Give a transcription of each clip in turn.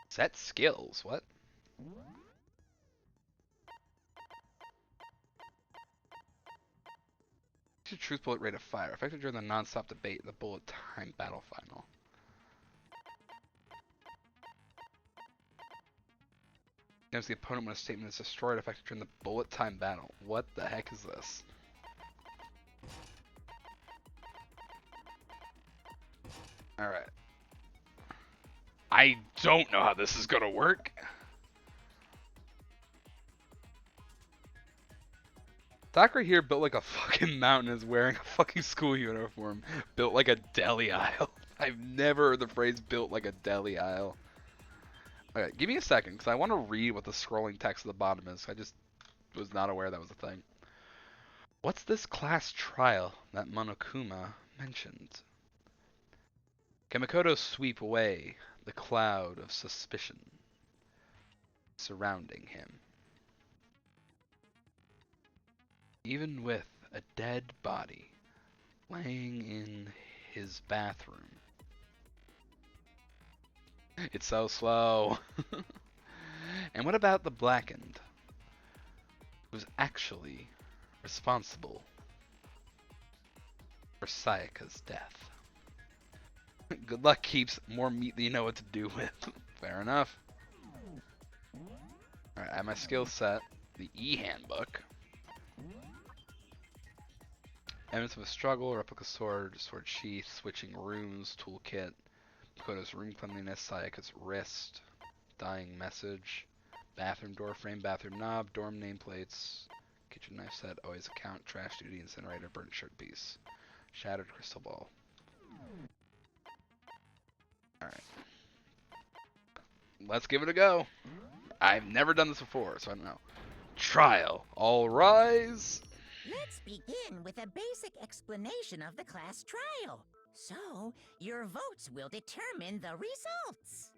Set skills. What? Truth bullet rate of fire. Effective during the non-stop debate, the bullet time battle final. Gives the opponent when a statement is destroyed, effective during the bullet time battle. What the heck is this? Alright. I don't know how this is gonna work. Sakura here built like a fucking mountain, is wearing a fucking school uniform. Built like a deli aisle. I've never heard the phrase built like a deli aisle. Okay, give me a second, because I want to read what the scrolling text at the bottom is. I just was not aware that was a thing. What's this class trial that Monokuma mentioned? Can Makoto sweep away the cloud of suspicion surrounding him? Even with a dead body laying in his bathroom. It's so slow. And what about the blackened? Who's actually responsible for Sayaka's death? Good luck keeps more meat than you know what to do with. Fair enough. Alright, I have my skill set. The E-handbook. Evidence of a struggle, replica sword, sword sheath, switching rooms, toolkit, Makoto's room cleanliness, Sayaka's wrist, dying message, bathroom door frame, bathroom knob, dorm nameplates, kitchen knife set, always account, trash duty, incinerator, burnt shirt piece, shattered crystal ball. Alright. Let's give it a go. I've never done this before, so I don't know. Trial. All rise. Let's begin with a basic explanation of the class trial. So, your votes will determine the results.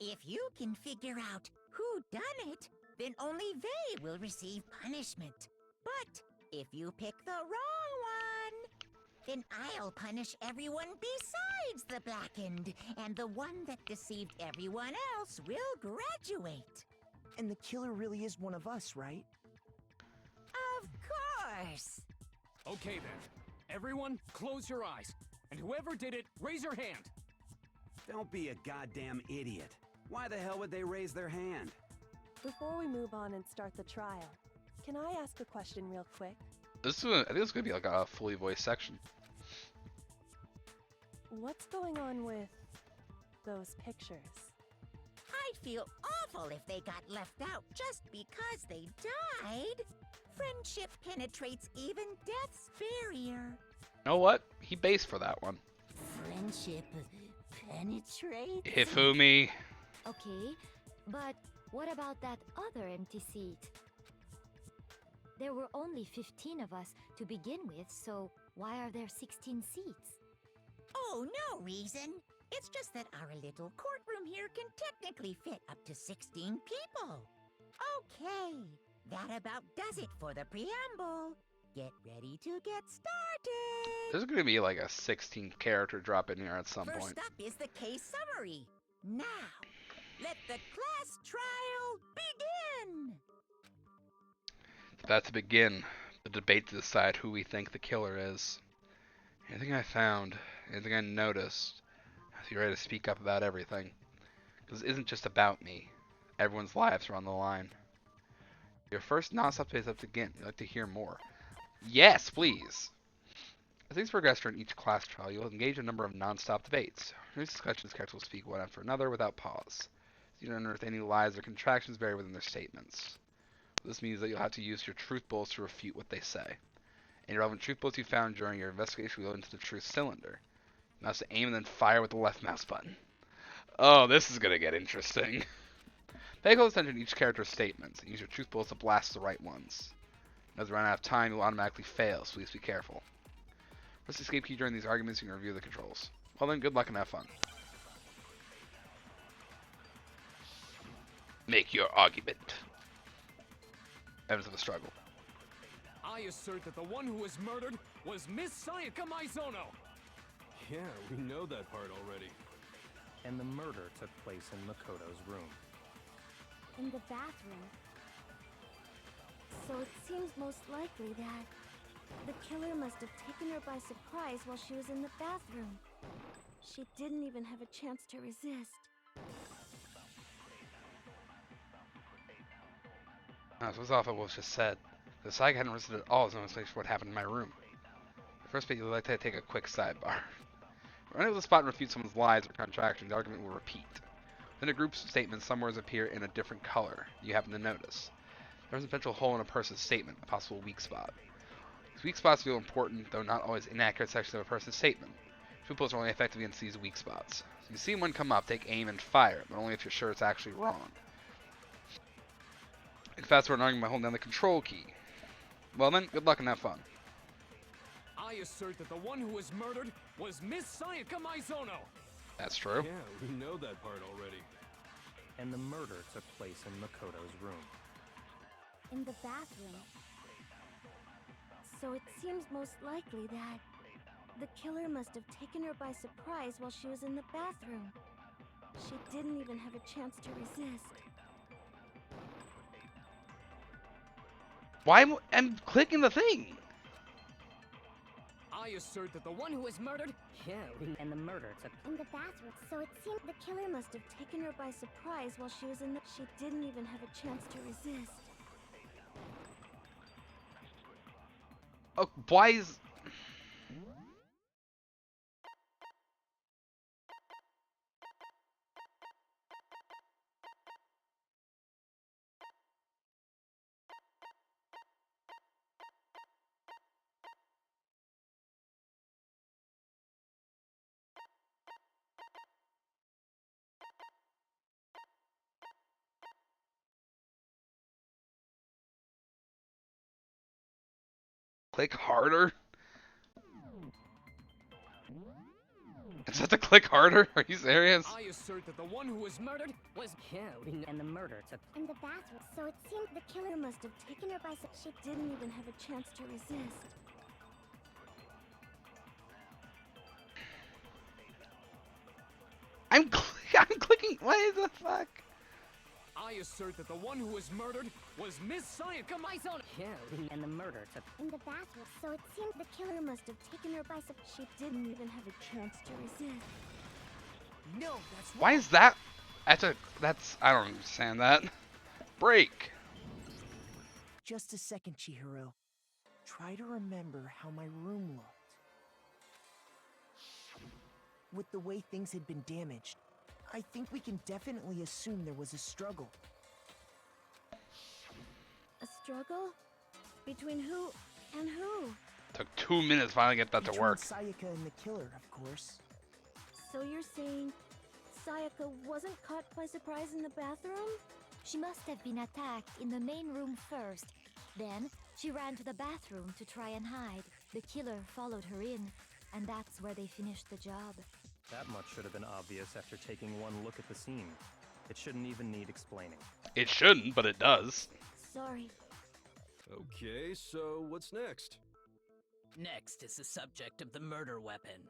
If you can figure out who done it, then only they will receive punishment. But if you pick the wrong one, then I'll punish everyone besides the blackened, and the one that deceived everyone else will graduate. And the killer really is one of us, right? Of course. Okay then. Everyone, close your eyes. And whoever did it, raise your hand. Don't be a goddamn idiot. Why the hell would they raise their hand? Before we move on and start the trial, can I ask a question real quick? I think this is gonna be like a fully voiced section. What's going on with those pictures? I'd feel awful if they got left out just because they died. Friendship penetrates even death's barrier. You know what? He based for that one. Friendship penetrates? Hifumi. Okay, but what about that other empty seat? There were only 15 of us to begin with, so why are there 16 seats? Oh, no reason. It's just that our little courtroom here can technically fit up to 16 people. Okay, that about does it for the preamble. Get ready to get started. There's gonna be like a 16 character drop in here at some point. First up is the case summary. Now, let the class trial begin. It's about to begin the debate to decide who we think the killer is. Anything I found, anything I noticed, I feel ready to speak up about everything. Because it isn't just about me. Everyone's lives are on the line. Your first non-stop debate is up to begin. You'd like to hear more? Yes, please. As things progress during each class trial, you'll engage in a number of non-stop debates. These discussions, characters will speak one after another without pause. You don't unearth any lies or contractions buried within their statements. This means that you'll have to use your truth bullets to refute what they say. Any relevant truth bullets you found during your investigation will go into the truth cylinder. You must aim and then fire with the left mouse button. Oh, this is going to get interesting. Pay close attention to each character's statements, and use your truth bullets to blast the right ones. As we run out of time, you'll automatically fail, so please be careful. Press the escape key during these arguments and you can review the controls. Well then, good luck and have fun. Make your argument. Evidence of a struggle. I assert that the one who was murdered was Miss Sayaka Maizono. Yeah, we know that part already. And the murder took place in Makoto's room. In the bathroom. So it seems most likely that the killer must have taken her by surprise while she was in the bathroom. She didn't even have a chance to resist. So it's off of what was just said. The Sayaka hadn't resisted at all as no explanation for what happened in my room. First, we'd like to take a quick sidebar. When unable to spot and refute someone's lies or contractions, the argument will repeat. Then a group's statements, some words appear in a different color. You happen to notice. There's a potential hole in a person's statement, a possible weak spot. These weak spots feel important, though not always inaccurate sections of a person's statement. Pupils are only effective against these weak spots. So you see one come up, take aim and fire, but only if you're sure it's actually wrong. Like fast forward an argument by holding down the control key. Well then, good luck and have fun. I assert that the one who was murdered was Miss Sayaka Maizono. That's true. Yeah, we know that part already. And the murder took place in Makoto's room. In the bathroom. So it seems most likely that the killer must have taken her by surprise while she was in the bathroom. She didn't even have a chance to resist. Why am I'm clicking the thing? I assert that the one who was murdered. Yeah, And the murder took In the bathroom. So it seemed the killer must have taken her by surprise while she was in the... She didn't even have a chance to resist. Oh, why is... Click harder? Is that to click harder? Are you serious? I assert that the one who was murdered was. Yeah, And the murder took In the bathroom. So it seemed the killer must have taken her by surprise. She didn't even have a chance to resist. I'm clicking. What the fuck? I assert that the one who was murdered was Miss Sayaka Maizono. Yeah, And the murder took In the bathroom. So it seemed the killer must have taken her by surprise. She didn't even have a chance to resist. no, that's Why is that? That's I don't understand that. Break. Just a second, Chihiro. Try to remember how my room looked. With the way things had been damaged, I think we can definitely assume there was a struggle. A struggle? Between who and who? Took 2 minutes finally to get that to Between work. Sayaka and the killer, of course. So you're saying Sayaka wasn't caught by surprise in the bathroom? She must have been attacked in the main room first. Then she ran to the bathroom to try and hide. The killer followed her in, and that's where they finished the job. That much should have been obvious after taking one look at the scene. It shouldn't even need explaining. It shouldn't, but it does. Sorry. Okay, so what's next? Next is the subject of the murder weapon.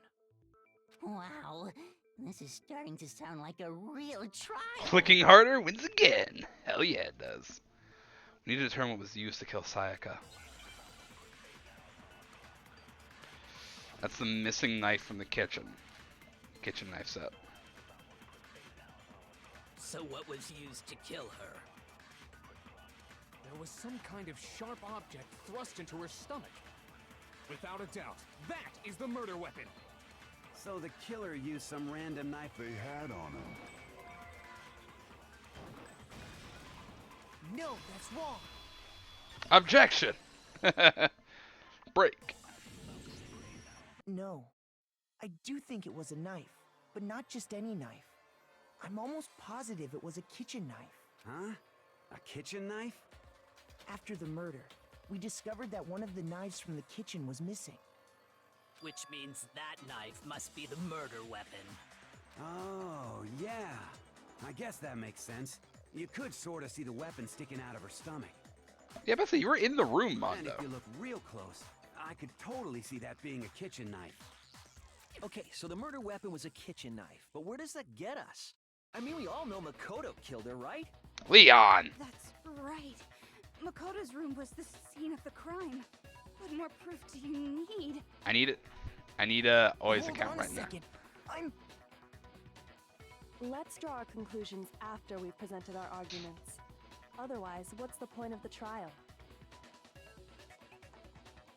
Wow, this is starting to sound like a real trial. Clicking harder wins again. Hell yeah, it does. We need to determine what was used to kill Sayaka. That's the missing knife from the kitchen. Kitchen knife set. So what was used to kill her? There was some kind of sharp object thrust into her stomach. Without a doubt, that is the murder weapon. So the killer used some random knife they had on him. No, that's wrong. Objection! Break. No. I do think it was a knife, but not just any knife. I'm almost positive it was a kitchen knife. Huh? A kitchen knife? After the murder, we discovered that one of the knives from the kitchen was missing. Which means that knife must be the murder weapon. Oh, yeah. I guess that makes sense. You could sort of see the weapon sticking out of her stomach. Yeah, but you were in the room, And Mondo. if you look real close, I could totally see that being a kitchen knife. Okay, so the murder weapon was a kitchen knife, but where does that get us? I mean, we all know Makoto killed her, right? Leon! That's right. Makoto's room was the scene of the crime. What more proof do you need? I need Oi's Hold account on right a now. second. I'm... Let's draw our conclusions after we've presented our arguments. Otherwise, what's the point of the trial?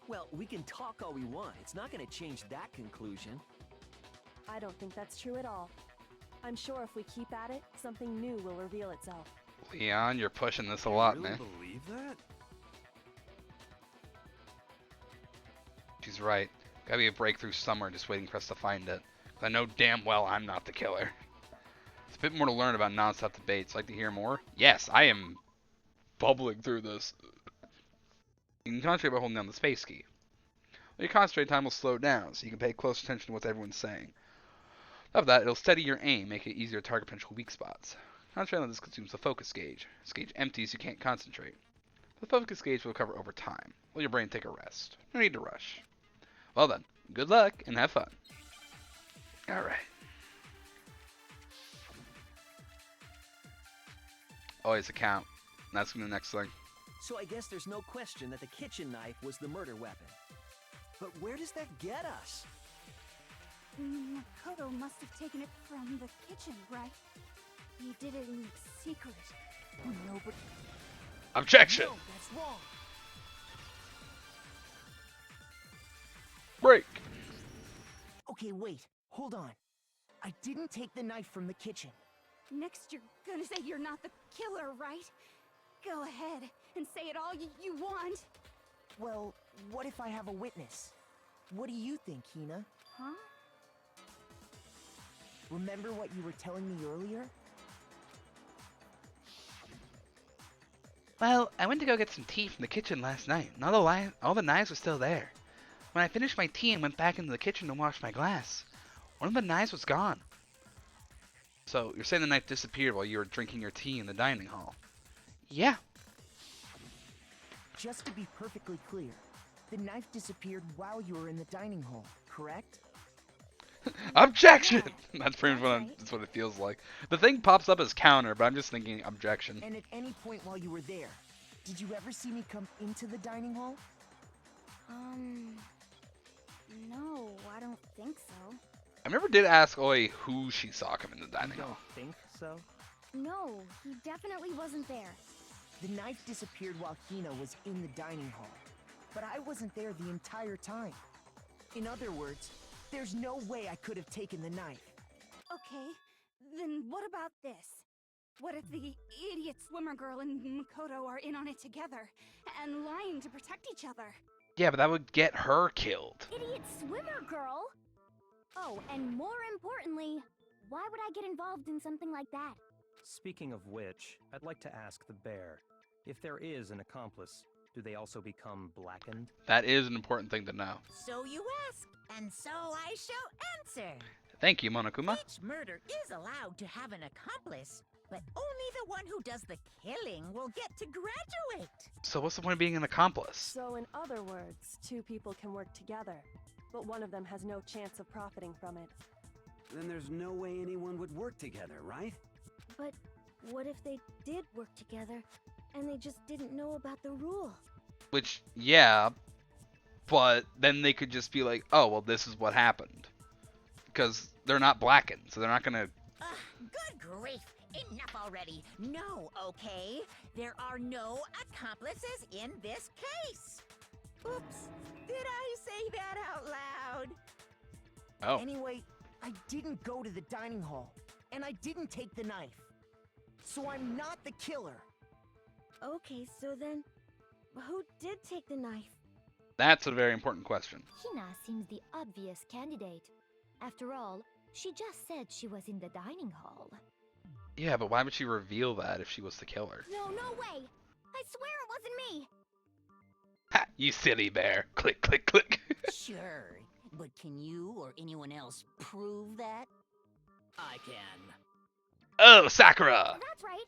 Well, we can talk all we want. It's not going to change that conclusion. I don't think that's true at all. I'm sure if we keep at it, something new will reveal itself. Leon, you're pushing this a You lot, really man. believe that? She's right. Gotta be a breakthrough somewhere just waiting for us to find it. 'Cause I know damn well I'm not the killer. It's a bit more to learn about non-stop debates. Like to hear more? Yes, I am bubbling through this. You can concentrate by holding down the space key. When you concentrate, time will slow down, so you can pay close attention to what everyone's saying. Of that, it'll steady your aim, make it easier to target potential weak spots. Concentrating on this consumes the focus gauge. This gauge empties, you can't concentrate. The focus gauge will recover over time. Let your brain take a rest. No need to rush. Well then, good luck and have fun. Alright. Always account. That's gonna be the next thing. So I guess there's no question that the kitchen knife was the murder weapon. But where does that get us? Makoto must have taken it from the kitchen, right? He did it in secret. No, but... Objection! No, that's wrong. Break! Okay, wait. Hold on. I didn't take the knife from the kitchen. Next, you're gonna say you're not the killer, right? Go ahead and say it all you want. Well, what if I have a witness? What do you think, Hina? Huh? Remember what you were telling me earlier? Well, I went to go get some tea from the kitchen last night, and all the knives were still there. When I finished my tea and went back into the kitchen to wash my glass, one of the knives was gone. So, you're saying the knife disappeared while you were drinking your tea in the dining hall? Yeah. Just to be perfectly clear, the knife disappeared while you were in the dining hall, correct? Objection! That's pretty much that's what it feels like. The thing pops up as counter, but I'm just thinking objection. And at any point while you were there, did you ever see me come into the dining hall? No, I don't think so. I never did ask Oi who she saw come in the dining You hall. don't think so? No, he definitely wasn't there. The knife disappeared while Hina was in the dining hall, but I wasn't there the entire time. In other words, there's no way I could have taken the knife. Okay, then what about this? What if the idiot swimmer girl and Makoto are in on it together and lying to protect each other? Yeah, but that would get her killed. Idiot swimmer girl! Oh, and more importantly, why would I get involved in something like that? Speaking of which, I'd like to ask the bear, if there is an accomplice, do they also become blackened? That is an important thing to know. So you ask, and so I shall answer. Thank you, Monokuma. Each murder is allowed to have an accomplice, but only the one who does the killing will get to graduate. So what's the point of being an accomplice? So in other words, two people can work together, but one of them has no chance of profiting from it. Then there's no way anyone would work together, right? But what if they did work together and they just didn't know about the rule? Which, yeah, but then they could just be like, oh, well, this is what happened. Because they're not blackened, so they're not going to... Good grief. Enough already. No, okay? There are no accomplices in this case. Oops. Did I say that out loud? Oh. Anyway, I didn't go to the dining hall, and I didn't take the knife. So I'm not the killer. Okay, so then, who did take the knife? That's a very important question. Hina seems the obvious candidate. After all, she just said she was in the dining hall. Yeah, but why would she reveal that if she was the killer? No, no way! I swear it wasn't me! Ha! You silly bear. Click, click, click. Sure, but can you or anyone else prove that? I can. Oh, Sakura! That's right!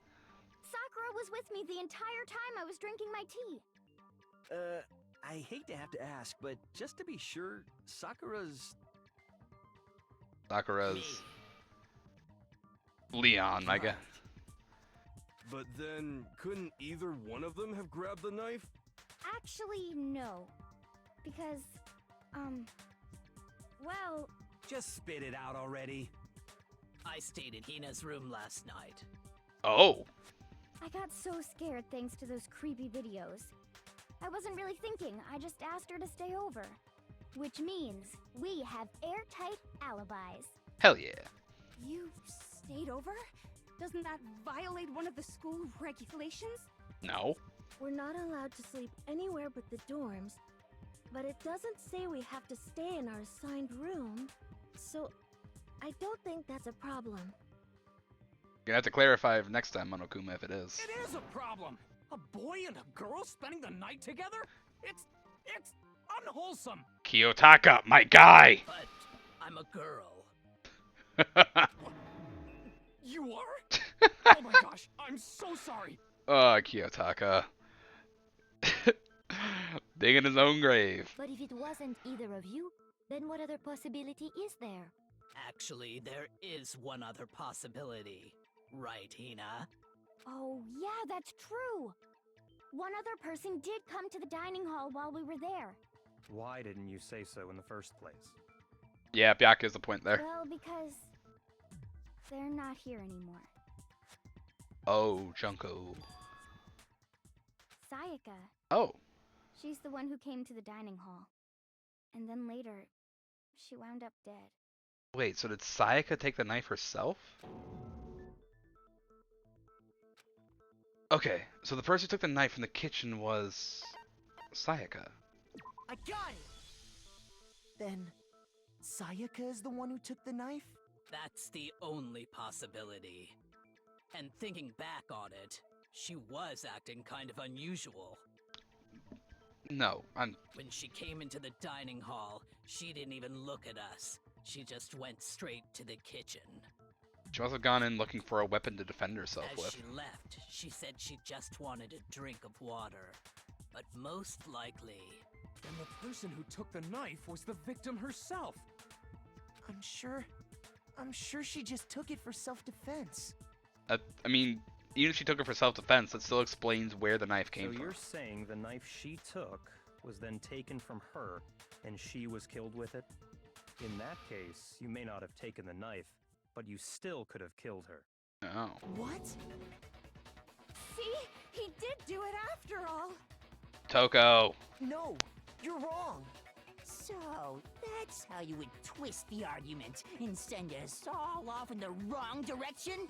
Sakura was with me the entire time I was drinking my tea. I hate to have to ask, but just to be sure, Sakura's... Sakura's Leon, my guy. But then, couldn't either one of them have grabbed the knife? Actually, no. Because, well, Just spit it out already. I stayed in Hina's room last night. Oh. I got so scared thanks to those creepy videos. I wasn't really thinking, I just asked her to stay over. Which means we have airtight alibis. Hell yeah. You stayed over? Doesn't that violate one of the school regulations? No. We're not allowed to sleep anywhere but the dorms, but it doesn't say we have to stay in our assigned room, so I don't think that's a problem. You're gonna have to clarify next time, Monokuma, if it is. It is a problem. A boy and a girl spending the night together? It's unwholesome. Kiyotaka, my guy! But I'm a girl. You are? Oh my gosh, I'm so sorry. Oh, Kiyotaka. Digging his own grave. But if it wasn't either of you, then what other possibility is there? Actually, there is one other possibility. Right, Hina? Oh, yeah, that's true. One other person did come to the dining hall while we were there. Why didn't you say so in the first place? Yeah, Byakuya's the point there. Well, because they're not here anymore. Oh, Junko. Sayaka, Oh. she's the one who came to the dining hall. And then later, she wound up dead. Wait, so did Sayaka take the knife herself? Okay, so the person who took the knife from the kitchen was Sayaka. I got it! Then, Sayaka is the one who took the knife? That's the only possibility. And thinking back on it, she was acting kind of unusual. No, When she came into the dining hall, she didn't even look at us. She just went straight to the kitchen. She must have gone in looking for a weapon to defend herself As with. she left, she said she just wanted a drink of water. But most likely... Then the person who took the knife was the victim herself. I'm sure she just took it for self-defense. I mean, even if she took it for self-defense, that still explains where the knife came So from. you're saying the knife she took was then taken from her, and she was killed with it? In that case, you may not have taken the knife, but you still could have killed her. Oh. What? See? He did do it after all. Toko. No, you're wrong. So, that's how you would twist the argument and send us all off in the wrong direction?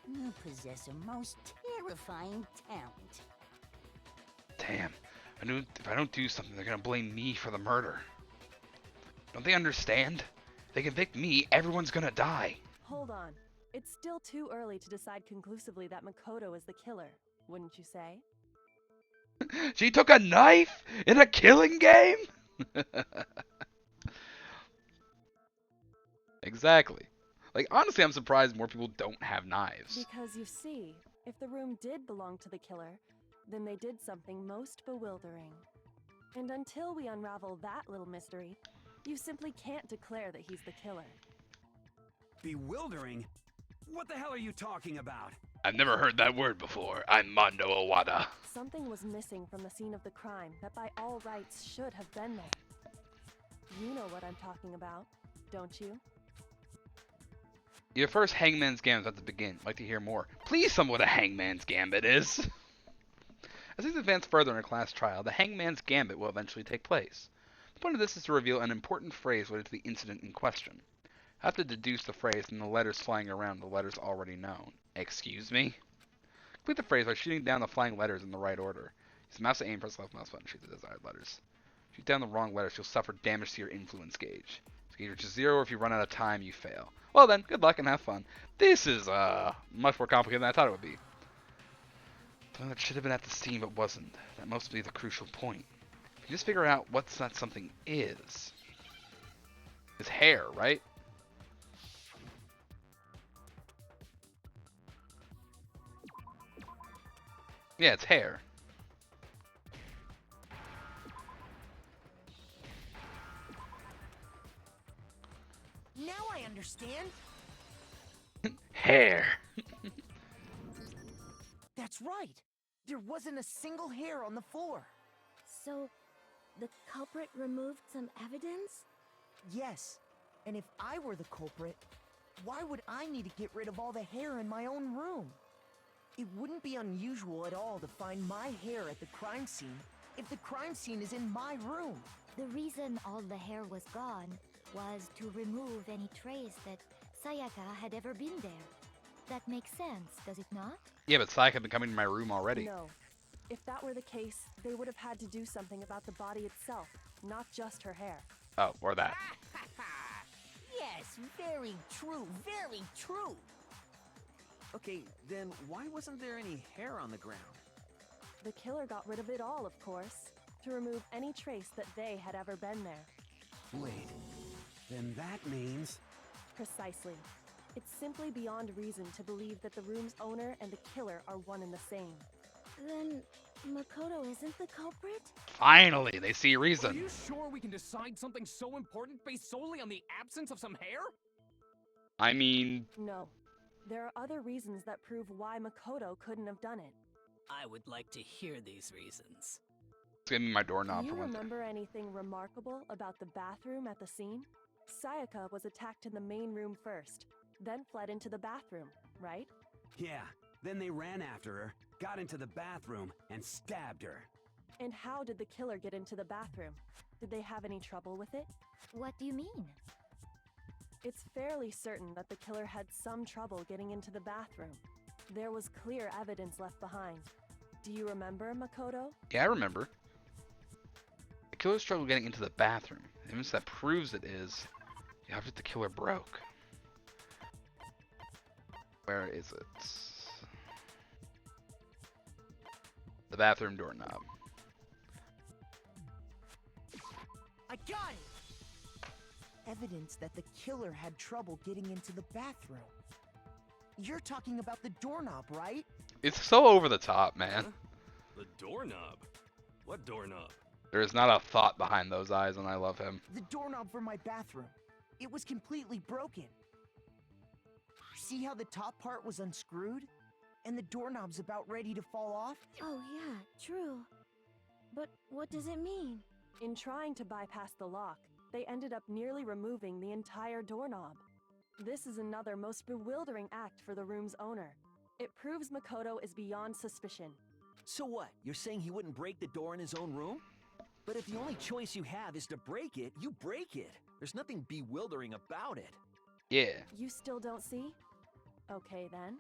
You possess a most terrifying talent. Damn. If I don't do something, they're gonna blame me for the murder. Don't they understand? They convict me, everyone's gonna die. Hold on. It's still too early to decide conclusively that Makoto is the killer, wouldn't you say? She took a knife in a killing game? Exactly. Like, honestly, I'm surprised more people don't have knives. Because you see, if the room did belong to the killer, then they did something most bewildering. And until we unravel that little mystery, you simply can't declare that he's the killer. Bewildering? What the hell are you talking about? I've never heard that word before. I'm Mondo Owada. Something was missing from the scene of the crime that by all rights should have been there. You know what I'm talking about, don't you? Your first Hangman's Gambit is about to begin. I'd like to hear more. Please tell me what a Hangman's Gambit is. As things advance further in a class trial, the Hangman's Gambit will eventually take place. The point of this is to reveal an important phrase related to the incident in question. I have to deduce the phrase from the letters flying around, the letters already known. Excuse me? Complete the phrase by shooting down the flying letters in the right order. Use the mouse to aim, press the left mouse button to shoot the desired letters. Shoot down the wrong letters, you'll suffer damage to your influence gauge. If gauge reaches 0, or if you run out of time, you fail. Well then, good luck and have fun. This is, much more complicated than I thought it would be. Something that should have been at the scene but wasn't. That must be the crucial point. If you just figure out what that something is. It's hair, right? Yeah, it's hair. Now I understand. Hair. That's right. There wasn't a single hair on the floor. So, the culprit removed some evidence? Yes. And if I were the culprit, why would I need to get rid of all the hair in my own room? It wouldn't be unusual at all to find my hair at the crime scene if the crime scene is in my room. The reason all the hair was gone was to remove any trace that Sayaka had ever been there. That makes sense, does it not? Yeah, but Sayaka had been coming to my room already. No. If that were the case, they would have had to do something about the body itself, not just her hair. Oh, or that. Yes, very true, very true. Okay, then why wasn't there any hair on the ground? The killer got rid of it all, of course, to remove any trace that they had ever been there. Wait, then that means... Precisely. It's simply beyond reason to believe that the room's owner and the killer are one and the same. Then Makoto isn't the culprit? Finally, they see Are reason. you sure we can decide something so important based solely on the absence of some hair? I mean, No. There are other reasons that prove why Makoto couldn't have done it. I would like to hear these reasons. it's gonna be my doorknob Do for you one thing. remember anything remarkable about the bathroom at the scene? Sayaka was attacked in the main room first, then fled into the bathroom, right? Yeah, then they ran after her, got into the bathroom, and stabbed her. And how did the killer get into the bathroom? Did they have any trouble with it? What do you mean? It's fairly certain that the killer had some trouble getting into the bathroom. There was clear evidence left behind. Do you remember, Makoto? Yeah, I remember. The killer struggled getting into the bathroom. The evidence that proves it is the object the killer broke. Where is it? The bathroom doorknob. I got it! Evidence that the killer had trouble getting into the bathroom. You're talking about the doorknob, right? It's so over the top, man. Huh? The doorknob? What doorknob? There is not a thought behind those eyes, and I love him. The doorknob for my bathroom. It was completely broken. See how the top part was unscrewed? And the doorknob's about ready to fall off? Oh yeah, true. But what does it mean? In trying to bypass the lock, they ended up nearly removing the entire doorknob. This is another most bewildering act for the room's owner. It proves Makoto is beyond suspicion. So what? You're saying he wouldn't break the door in his own room? But if the only choice you have is to break it, you break it. There's nothing bewildering about it. Yeah. You still don't see? Okay then.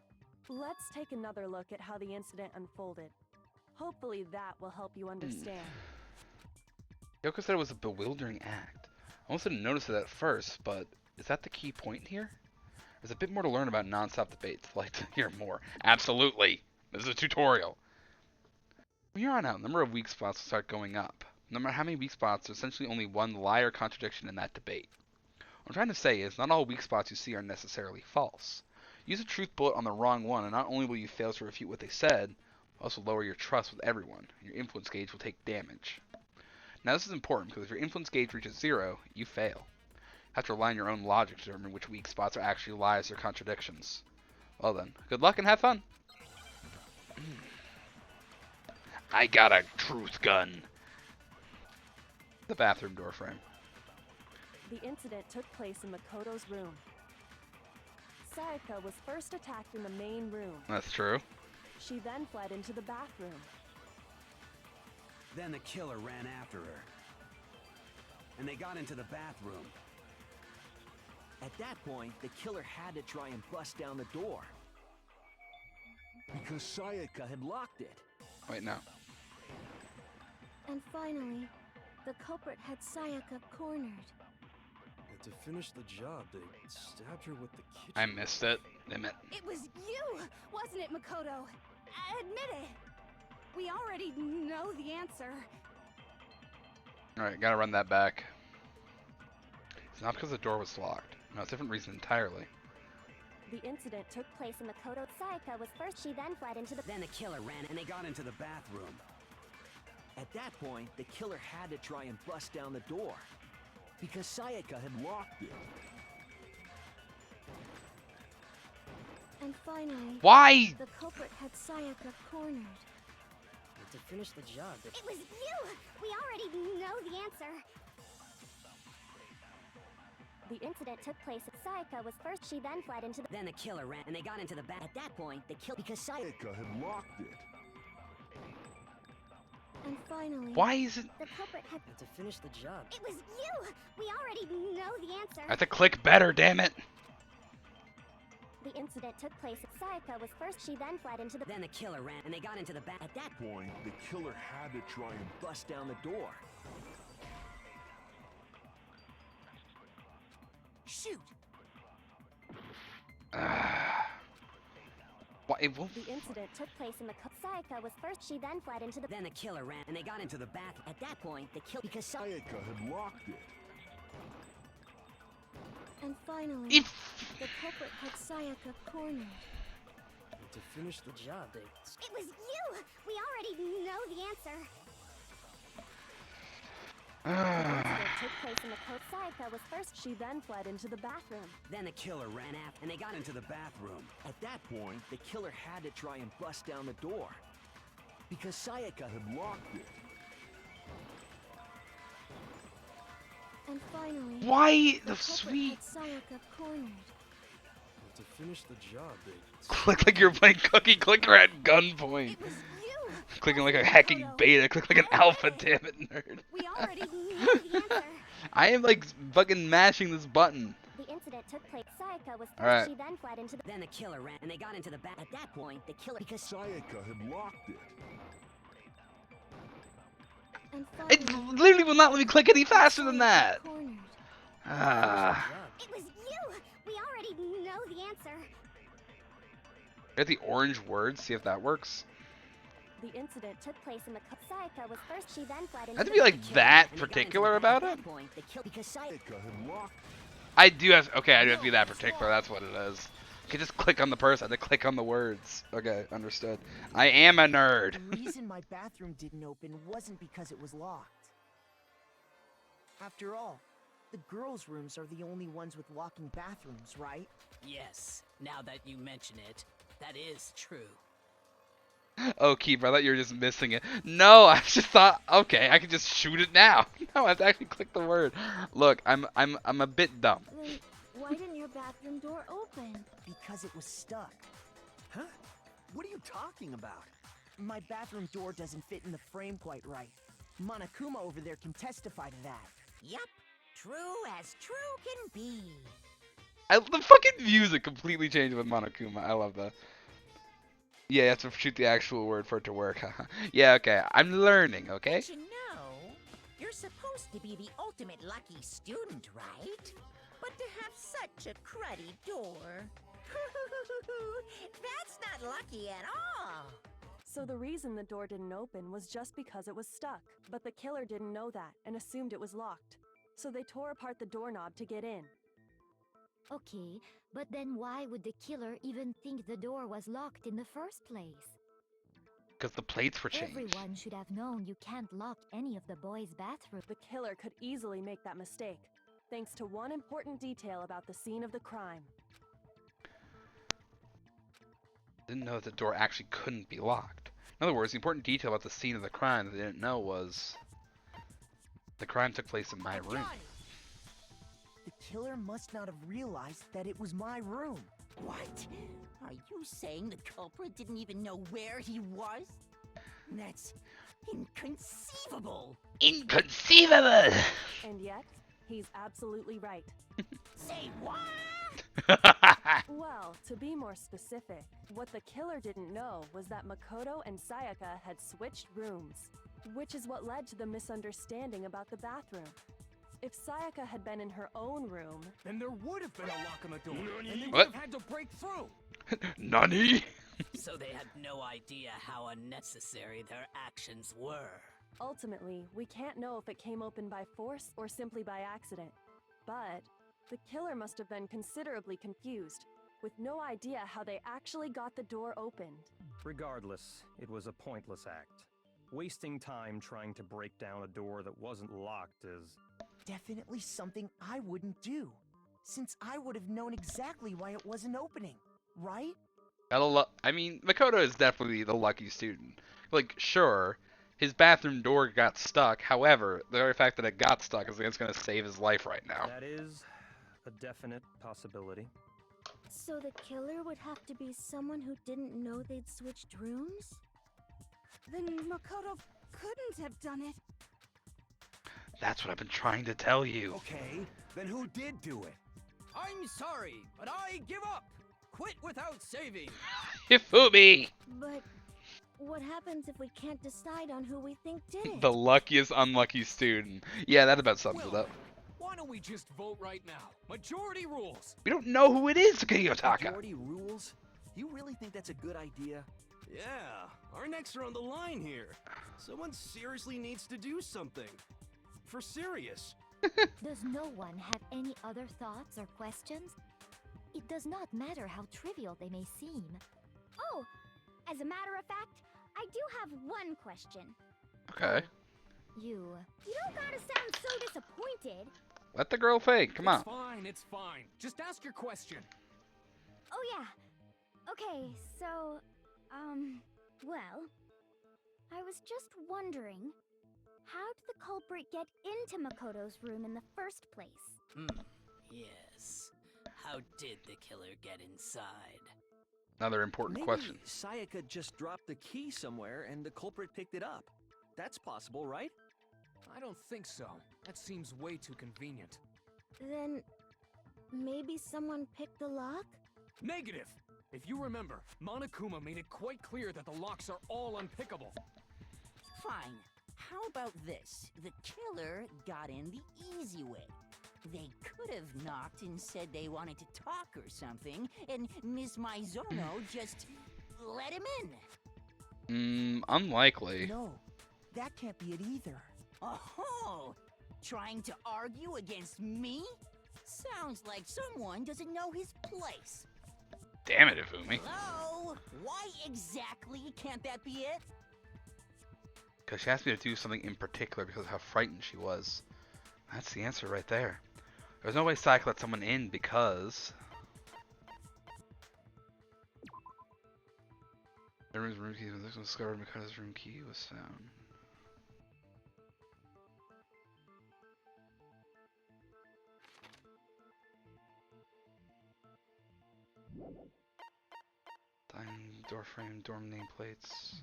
Let's take another look at how the incident unfolded. Hopefully that will help you understand. Yoko said it was a bewildering act. I almost didn't notice it at first, but is that the key point here? There's a bit more to learn about non-stop debates. I'd like to hear more. Absolutely. This is a tutorial. From here on out, the number of weak spots will start going up. No matter how many weak spots, there's essentially only one lie or contradiction in that debate. What I'm trying to say is, not all weak spots you see are necessarily false. Use a truth bullet on the wrong one, and not only will you fail to refute what they said, but also lower your trust with everyone, and your influence gauge will take damage. Now this is important, because if your influence gauge reaches 0, you fail. You have to rely on your own logic to determine which weak spots are actually lies or contradictions. Well then, good luck and have fun! I got a truth gun! The bathroom door frame. The incident took place in Makoto's room. Sayaka was first attacked in the main room. That's true. She then fled into the bathroom. Then the killer ran after her. And they got into the bathroom. At that point, the killer had to try and bust down the door. Because Sayaka had locked it. Wait, no. And finally, the culprit had Sayaka cornered. And to finish the job, they stabbed her with the kitchen. I missed it. Damn it. It was you, wasn't it, Makoto? Admit it. We already know the answer. Alright, gotta run that back. It's not because the door was locked. No, it's a different reason entirely. The incident took place in Makoto. Sayaka was first, she then fled into the... Then the killer ran and they got into the bathroom. At that point, the killer had to try and bust down the door. Because Sayaka had locked it. And finally, Why? the culprit had Sayaka cornered. To finish the job, It was you! We already know the answer. The incident took place at Sayaka was first. She then fled into the. Then the killer ran, and they got into the back. At that point, the killer because Sayaka had locked it. And finally, Why is it? the culprit had. to finish the job. It was you! We already know the answer. I have to click better, damn it. The incident took place at Sayaka was first. She then fled into the. Then the killer ran, and they got into the back. At that Point, the killer had to try and Bust down the door. shoot. Why? It won't. The incident took place in the. Sayaka was first. She then fled into the. Then the killer ran, and they got into the back. At that point, the killer because Sayaka had locked it. And finally, If the culprit had Sayaka cornered. to finish the job, they. It was you! We already know the answer. The incident took place in the coat. Sayaka was first. She then fled into the bathroom. Then the killer ran after, and they got into the bathroom. At that point, the killer had to try and bust down the door. Because Sayaka Had locked it. And finally, Why the the culprit sweet? had Sayaka cornered. To finish the job, they. Click like you're playing Cookie Clicker at gunpoint. It was you! Clicking like a hacking beta. Click like an alpha, damn it, nerd. We already know the answer. I am like fucking mashing this button. The incident took place. Sayaka was first. Alright. She then fled into the. Then the killer ran, and they got into the back. At that point, the killer because Sayaka had locked it. And It finally, literally will not let me click any faster than that. cornered. Ah. It was you! We already know the answer. Get the orange words, see if that works. The incident took place in the. Sayaka was first. She then fled I into have to the. be like killer ran, that and they got into particular the about back. At it? that point, the killer because Sayaka. Sayaka had locked I do have, okay, I do have to be that particular, that's what it is. You can just click on the person, I have to click on the words. Okay, understood. I am a nerd. The reason my bathroom didn't open wasn't because it was locked. After all, the girls' rooms are the only ones with locking bathrooms, right? Yes, now that you mention it, that is true. Oh, Keeper, I thought you were just missing it. No, I just thought, okay, I can just shoot it now. No, I have to actually click the word. Look, I'm a bit dumb. Then why didn't your bathroom door open? Because it was stuck. Huh? What are you talking about? My bathroom door doesn't fit in the frame quite right. Monokuma over there can testify to that. Yup, true as true can be. The fucking music completely changed with Monokuma. I love that. Yeah, you have to shoot the actual word for it to work. Yeah, okay. I'm learning, okay? But you know, you're supposed to be the ultimate lucky student, right? But to have such a cruddy door. That's not lucky at all. So the reason the door didn't open was just because it was stuck. But the killer didn't know that and assumed it was locked. So they tore apart the doorknob to get in. Okay, but then why would the killer even think the door was locked in the first place? Because the plates were changed. Everyone should have known you can't lock any of the boys' bathrooms. The killer could easily make that mistake, thanks to one important detail about the scene of the crime. Didn't know that the door actually couldn't be locked. In other words, the important detail about the scene of the crime that they didn't know was the crime took place in my room. The killer must not have realized that it was my room. What? Are you saying the culprit didn't even know where he was? That's inconceivable. Inconceivable! And yet, he's absolutely right. Say what? Well, to be more specific, what the killer didn't know was that Makoto and Sayaka had switched rooms, which is what led to the misunderstanding about the bathroom. If Sayaka had been in her own room, Then there would have been a lock on the door, and they What? would have had to break through. Nani? So they had no idea how unnecessary their actions were. ultimately, we can't know if it came open by force or simply by accident. But the killer must have been considerably confused, with no idea how they actually got the door opened. Regardless, it was a pointless act. Wasting time trying to break down a door that wasn't locked is... Definitely something I wouldn't do, since I would have known exactly why it wasn't opening, right? I mean, Makoto is definitely the lucky student. Like, sure, his bathroom door got stuck. However, the very fact that it got stuck is going to save his life right now. That is a definite possibility. So the killer would have to be someone who didn't know they'd switched rooms? Then Makoto couldn't have done it. That's what I've been trying to tell you. Okay, then who did do it? I'm sorry, but I give up. Quit without saving. Hifumi! But what happens if we can't decide on who we think did it? The luckiest unlucky student. Yeah, that about sums it up. Why don't we just vote right now? Majority rules. We don't know who it is, Kiyotaka. Majority rules? You really think that's a good idea? Yeah, our necks are on the line here. Someone seriously needs to do something. For serious. Does no one have any other thoughts or questions? It does not matter how trivial they may seem. Oh, as a matter of fact, I do have one question. Okay. You don't gotta sound so disappointed. Let the girl fake. Come on. It's fine. Just ask your question. Oh yeah. Okay, so, well, I was just wondering, how did the culprit get into Makoto's room in the first place? Yes. How did the killer get inside? Another important Maybe question. Sayaka just dropped the key somewhere and the culprit picked it up. That's possible, right? I don't think so. That seems way too convenient. Then maybe someone picked the lock? Negative! If you remember, Monokuma made it quite clear that the locks are all unpickable. Fine. How about this? The killer got in the easy way. They could have knocked and said they wanted to talk or something, and Miss Maizono just let him in. Unlikely. No, that can't be it either. Oh, trying to argue against me? Sounds like someone doesn't know his place. Damn it, Ifumi. Hello? Why exactly can't that be it? Because she asked me to do something in particular because of how frightened she was. That's the answer right there. There's no way Sayaka let someone in because... Everyone's room key was discovered because his room key was found. Dining, door frame, dorm nameplates.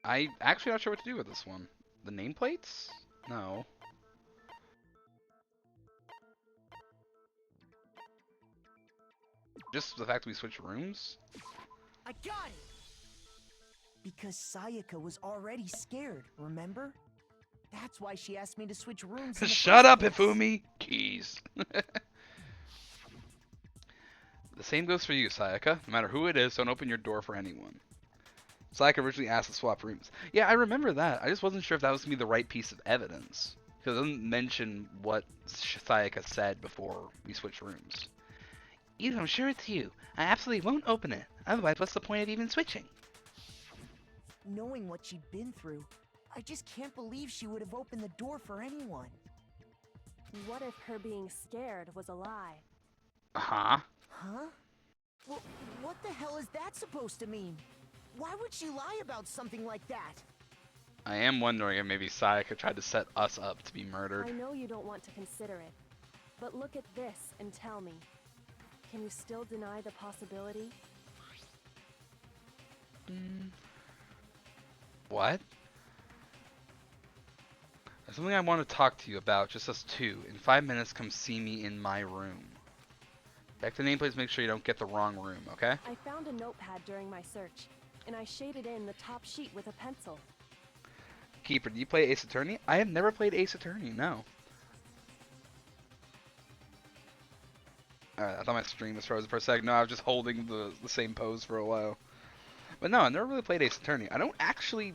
I actually not sure what to do with this one. The nameplates? No. Just the fact that we switched rooms? I got it! Because Sayaka was already scared, remember? That's why she asked me to switch rooms. Shut up, Ifumi! Keys. The same goes for you, Sayaka. No matter who it is, don't open your door for anyone. Sayaka originally asked to swap rooms. Yeah, I remember that. I just wasn't sure if that was going to be the right piece of evidence. Because it doesn't mention what Sayaka said before we switched rooms. Even I'm sure it's you. I absolutely won't open it. Otherwise, what's the point of even switching? Knowing what she'd been through, I just can't believe she would have opened the door for anyone. What if her being scared was a lie? Huh? Huh? Well, what the hell is that supposed to mean? Why would she lie about something like that? I am wondering if maybe Sayaka tried to set us up to be murdered. I know you don't want to consider it, but look at this and tell me. Can you still deny the possibility? What? There's something I want to talk to you about, just us two. In 5 minutes, come see me in my room. Back to nameplates, make sure you don't get the wrong room, okay? I found a notepad during my search, and I shaded in the top sheet with a pencil. Keeper, do you play Ace Attorney? I have never played Ace Attorney, no. Alright, I thought my stream was frozen for a second. No, I was just holding the same pose for a while. But no, I've never really played Ace Attorney. I don't actually...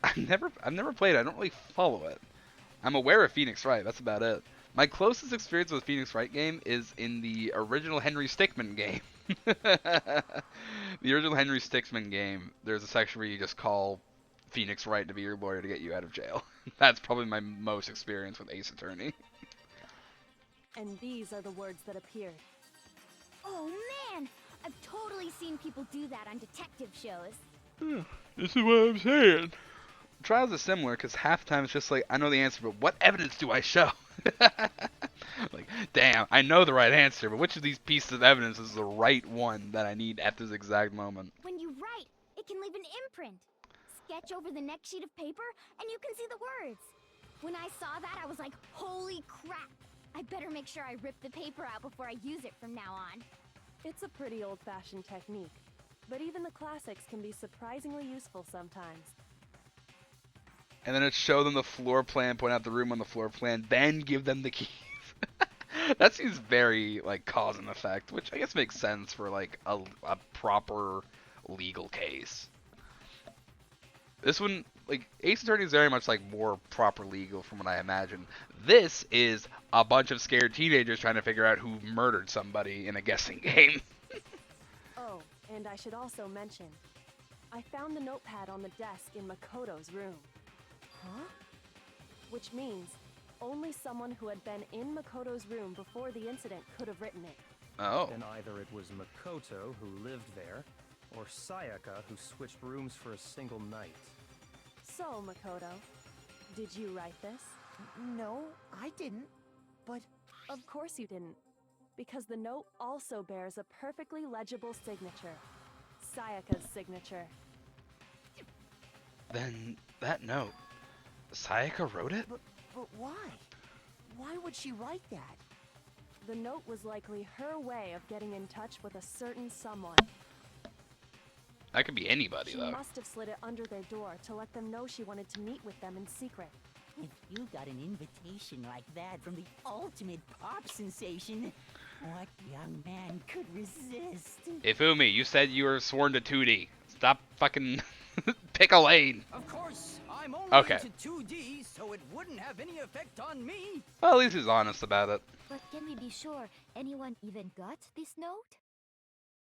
I've never played it. I don't really follow it. I'm aware of Phoenix Wright. That's about it. My closest experience with Phoenix Wright game is in the original Henry Stickmin game. The original Henry Stickmin game, there's a section where you just call Phoenix Wright to be your lawyer to get you out of jail. That's probably my most experience with Ace Attorney. And these are the words that appeared. Oh man! I've totally seen people do that on detective shows. This is what I'm saying. Trials are similar because half the time it's just like, I know the answer, but what evidence do I show? Like, damn, I know the right answer, but which of these pieces of evidence is the right one that I need at this exact moment? When you write, it can leave an imprint. Sketch over the next sheet of paper, and you can see the words. When I saw that, I was like, holy crap! I better make sure I rip the paper out before I use it from now on. It's a pretty old-fashioned technique, but even the classics can be surprisingly useful sometimes. And then it show them the floor plan, point out the room on the floor plan, then give them the keys. That seems very, like, cause and effect, which I guess makes sense for, like, a proper legal case. This one, like, Ace Attorney is very much, like, more proper legal from what I imagine. This is a bunch of scared teenagers trying to figure out who murdered somebody in a guessing game. Oh, and I should also mention, I found the notepad on the desk in Makoto's room. Huh? Which means only someone who had been in Makoto's room before the incident could have written it. Oh. Then either it was Makoto who lived there, or Sayaka who switched rooms for a single night. So, Makoto, did you write this? No, I didn't. But of course you didn't, because the note also bears a perfectly legible signature. Sayaka's signature. Then that note, Sayaka wrote it? But why? Why would she write that? The note was likely her way of getting in touch with a certain someone. That could be anybody, though. She must have slid it under their door to let them know she wanted to meet with them in secret. If you got an invitation like that from the ultimate pop sensation, what young man could resist? Ifumi, you said you were sworn to 2D. Stop fucking pick a lane. Of course, I'm only Okay. into 2D, so it wouldn't have any effect on me. Well, at least he's honest about it. But can we be sure anyone even got this note?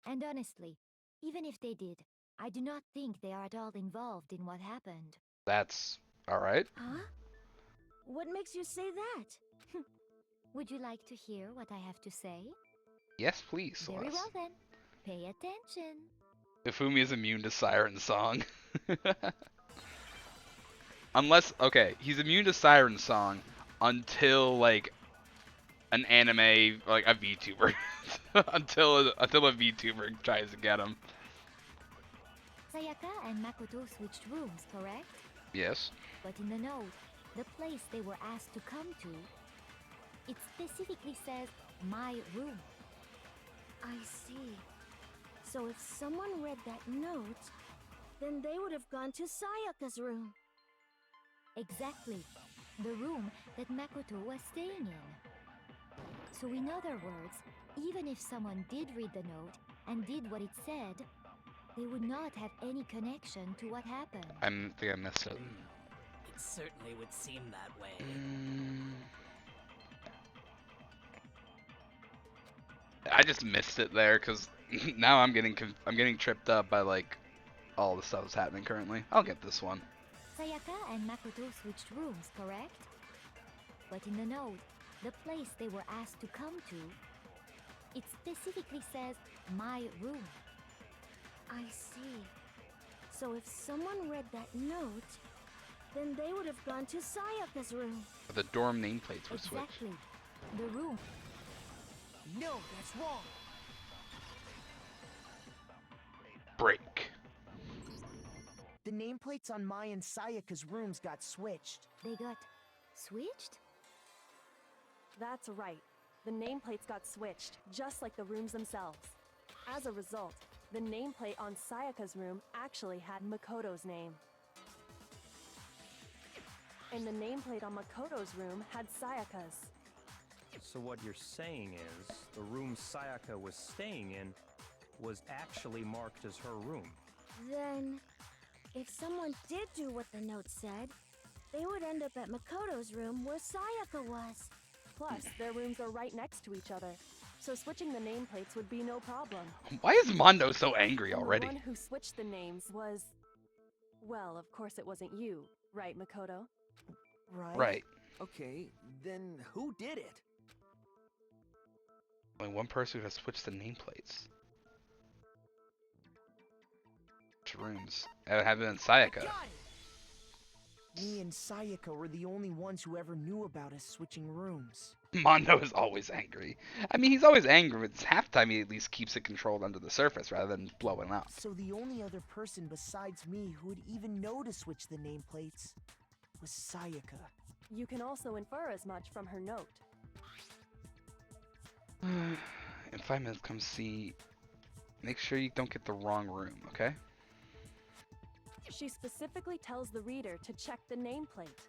And honestly, even if they did, I do not think they are at all involved in what happened. That's alright. Huh? What makes you say that? Would you like to hear what I have to say? Yes, please, Very Celeste. well then. Pay attention. Ifumi is immune to Siren Song. Unless, okay, he's immune to Siren Song until, like, an anime, like a VTuber. until a VTuber tries to get him. Sayaka and Makoto switched rooms, correct? Yes. But in the note, the place they were asked to come to, it specifically says, my room. I see. So if someone read that note, then they would have gone to Sayaka's room. Exactly. The room that Makoto was staying in. So in other words, even if someone did read the note and did what it said, they would not have any connection to what happened. I think I missed it. It certainly would seem that way. I just missed it there because now I'm getting tripped up by like all the stuff that's happening currently. I'll get this one. Sayaka and Makoto switched rooms, correct? But in the note, the place they were asked to come to, it specifically says, my room. I see. So if someone read that note, then they would have gone to Sayaka's room. But the dorm nameplates were switched. Exactly. The room. No, that's wrong. Break. The nameplates on my and Sayaka's rooms got switched. They got switched? That's right. The nameplates got switched, just like the rooms themselves. As a result, the nameplate on Sayaka's room actually had Makoto's name. And the nameplate on Makoto's room had Sayaka's. So what you're saying is, the room Sayaka was staying in was actually marked as her room. Then, if someone did do what the note said, they would end up at Makoto's room where Sayaka was. Plus, their rooms are right next to each other, so switching the nameplates would be no problem. Why is Mondo so angry already? The one who switched the names was... Well, of course it wasn't you, right, Makoto? Right. Right. Okay, then who did it? Only one person who has switched the nameplates. Which rooms? That would have been Sayaka. Me and Sayaka were the only ones who ever knew about us switching rooms. Mondo is always angry. I mean, he's always angry, but it's half the time he at least keeps it controlled under the surface rather than blowing up. So the only other person besides me who would even know to switch the nameplates was Sayaka. You can also infer as much from her note. In 5 minutes, come see. Make sure you don't get the wrong room, okay? She specifically tells the reader to check the nameplate.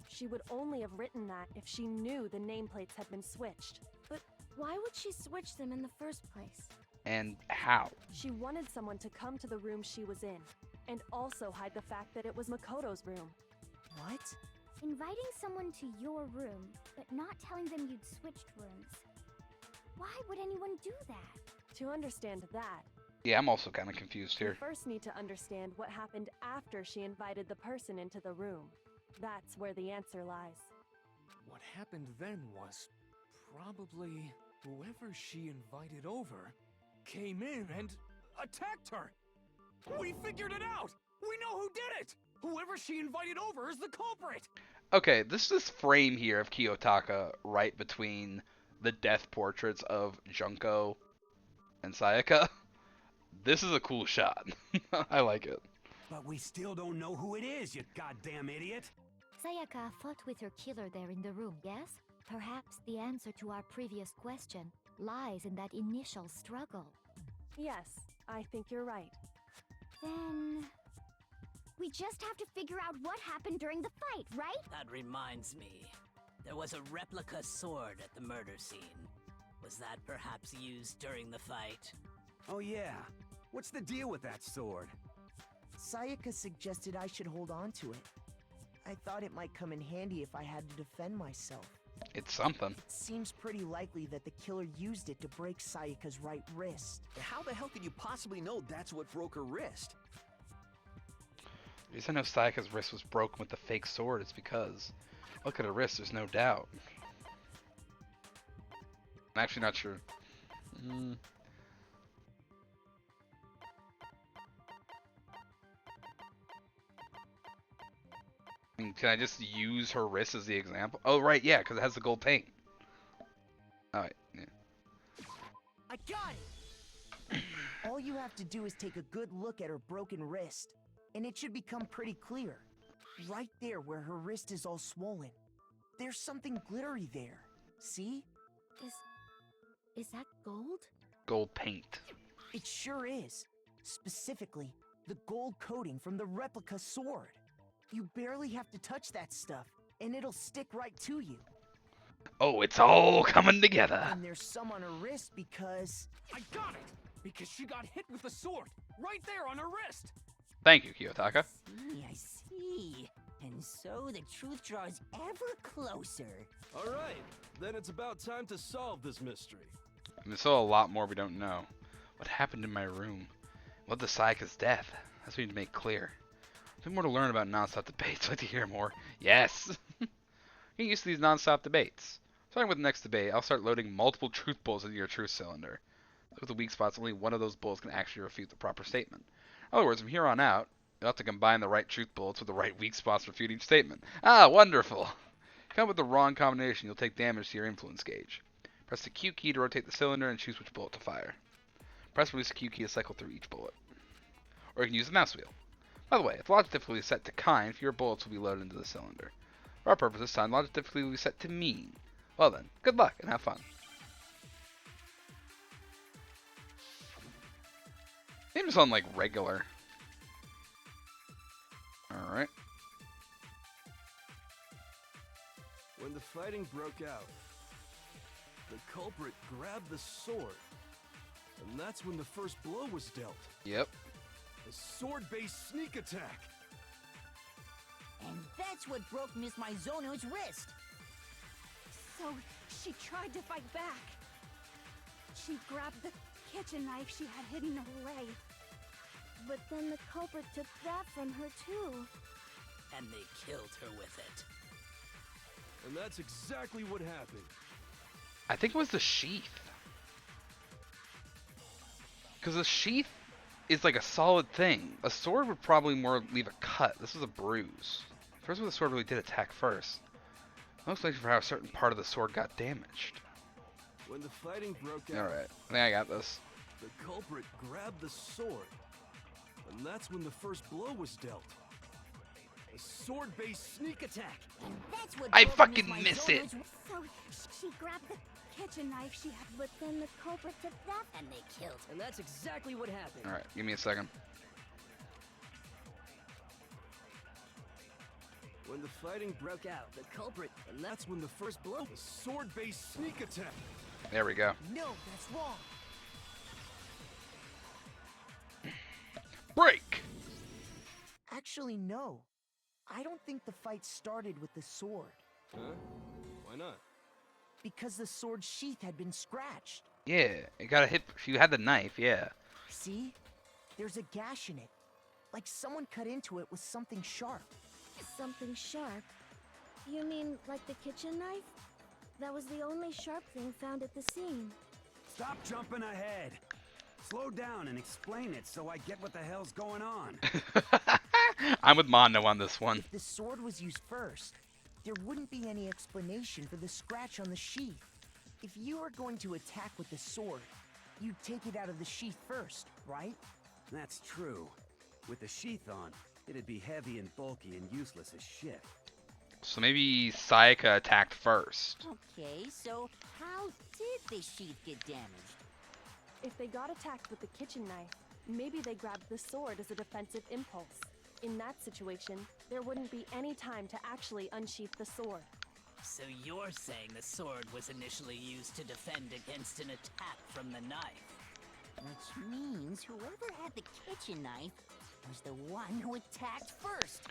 She would only have written that if she knew the nameplates had been switched. But why would she switch them in the first place? And how? She wanted someone to come to the room she was in, and also hide the fact that it was Makoto's room. What? Inviting someone to your room, but not telling them you'd switched rooms. Why would anyone do that? To understand that, Yeah, I'm also kind of confused you here. first need to understand what happened after she invited the person into the room. That's where the answer lies. What happened then was probably whoever she invited over came in and attacked her. We figured it out! We know who did it! Whoever she invited over is the culprit! Okay, this frame here of Kiyotaka right between the death portraits of Junko and Sayaka. This is a cool shot. I like it. But we still don't know who it is, you goddamn idiot! Sayaka fought with her killer there in the room, yes? Perhaps the answer to our previous question lies in that initial struggle. Yes, I think you're right. Then... we just have to figure out what happened during the fight, right? That reminds me. There was a replica sword at the murder scene. Was that perhaps used during the fight? Oh yeah. What's the deal with that sword? Sayaka suggested I should hold on to it. I thought it might come in handy if I had to defend myself. It's something. It seems pretty likely that the killer used it to break Sayaka's right wrist. How the hell could you possibly know that's what broke her wrist? The reason I know Sayaka's wrist was broken with the fake sword is because look at her wrist, there's no doubt. I'm actually not sure. I mean, can I just use her wrist as the example? Oh, right, yeah, because it has the gold paint. Alright, yeah. I got it! All you have to do is take a good look at her broken wrist, and it should become pretty clear. Right there where her wrist is all swollen. There's something glittery there. See? Is that gold? Gold paint. It sure is. Specifically, the gold coating from the replica sword. You barely have to touch that stuff, and it'll stick right to you. Oh, it's all coming together. And there's some on her wrist because... I got it! Because she got hit with the sword, right there on her wrist! Thank you, Kiyotaka. I see. And so the truth draws ever closer. Alright, then it's about time to solve this mystery. And there's still a lot more we don't know. What happened in my room? What led to Sayaka's death? That's what we need to make clear. There's more to learn about non-stop debates. I'd like to hear more. Yes! Get used to these non-stop debates. Starting with the next debate, I'll start loading multiple truth bullets into your truth cylinder. Look at the weak spots, only one of those bullets can actually refute the proper statement. In other words, from here on out, you'll have to combine the right truth bullets with the right weak spots to refute each statement. Ah, wonderful! If you come up with the wrong combination, you'll take damage to your influence gauge. Press the Q key to rotate the cylinder and choose which bullet to fire. Press release the Q key to cycle through each bullet. Or you can use the mouse wheel. By the way, if logic difficulty is set to kind, fewer bullets will be loaded into the cylinder. For our purposes, time logic difficulty will be set to mean. Well then, good luck and have fun. Name is on like regular. Alright. When the fighting broke out, the culprit grabbed the sword. And that's when the first blow was dealt. Yep. A sword-based sneak attack. And that's what broke Miss Maizono's wrist. So, she tried to fight back. She grabbed the kitchen knife she had hidden away. But then the culprit took that from her too. And they killed her with it. And that's exactly what happened. I think it was the sheath. Because a sheath is like a solid thing. A sword would probably more leave a cut. This is a bruise. First with the sword really did attack first. Most likely for how a certain part of the sword got damaged. When the fighting broke out, Alright, I think I got this. the culprit grabbed the sword. And that's when the first blow was dealt. A sword-based sneak attack. And that's what I drove fucking Miss miss Maizono's- it. So she grabbed the kitchen knife she had, but then the culprit took that and they killed her. And that's exactly what happened. Alright, give me a second. When the fighting broke out, the culprit, and that's when the first blow. A sword-based sneak attack. There we go. No, that's wrong. Break! Actually, no. I don't think the fight started with the sword. Huh? Why not? Because the sword's sheath had been scratched. Yeah, it got a hit. If you had the knife, yeah. See? There's a gash in it. Like someone cut into it with something sharp. Something sharp? You mean like the kitchen knife? That was the only sharp thing found at the scene. Stop jumping ahead. Slow down and explain it so I get what the hell's going on. I'm with Mondo on this one. If the sword was used first, there wouldn't be any explanation for the scratch on the sheath. If you were going to attack with the sword, you'd take it out of the sheath first, right? That's true. With the sheath on, it'd be heavy and bulky and useless as shit. So maybe Sayaka attacked first. Okay, so how did the sheath get damaged? If they got attacked with the kitchen knife, maybe they grabbed the sword as a defensive impulse. In that situation, there wouldn't be any time to actually unsheath the sword. So you're saying the sword was initially used to defend against an attack from the knife? Which means whoever had the kitchen knife was the one who attacked first.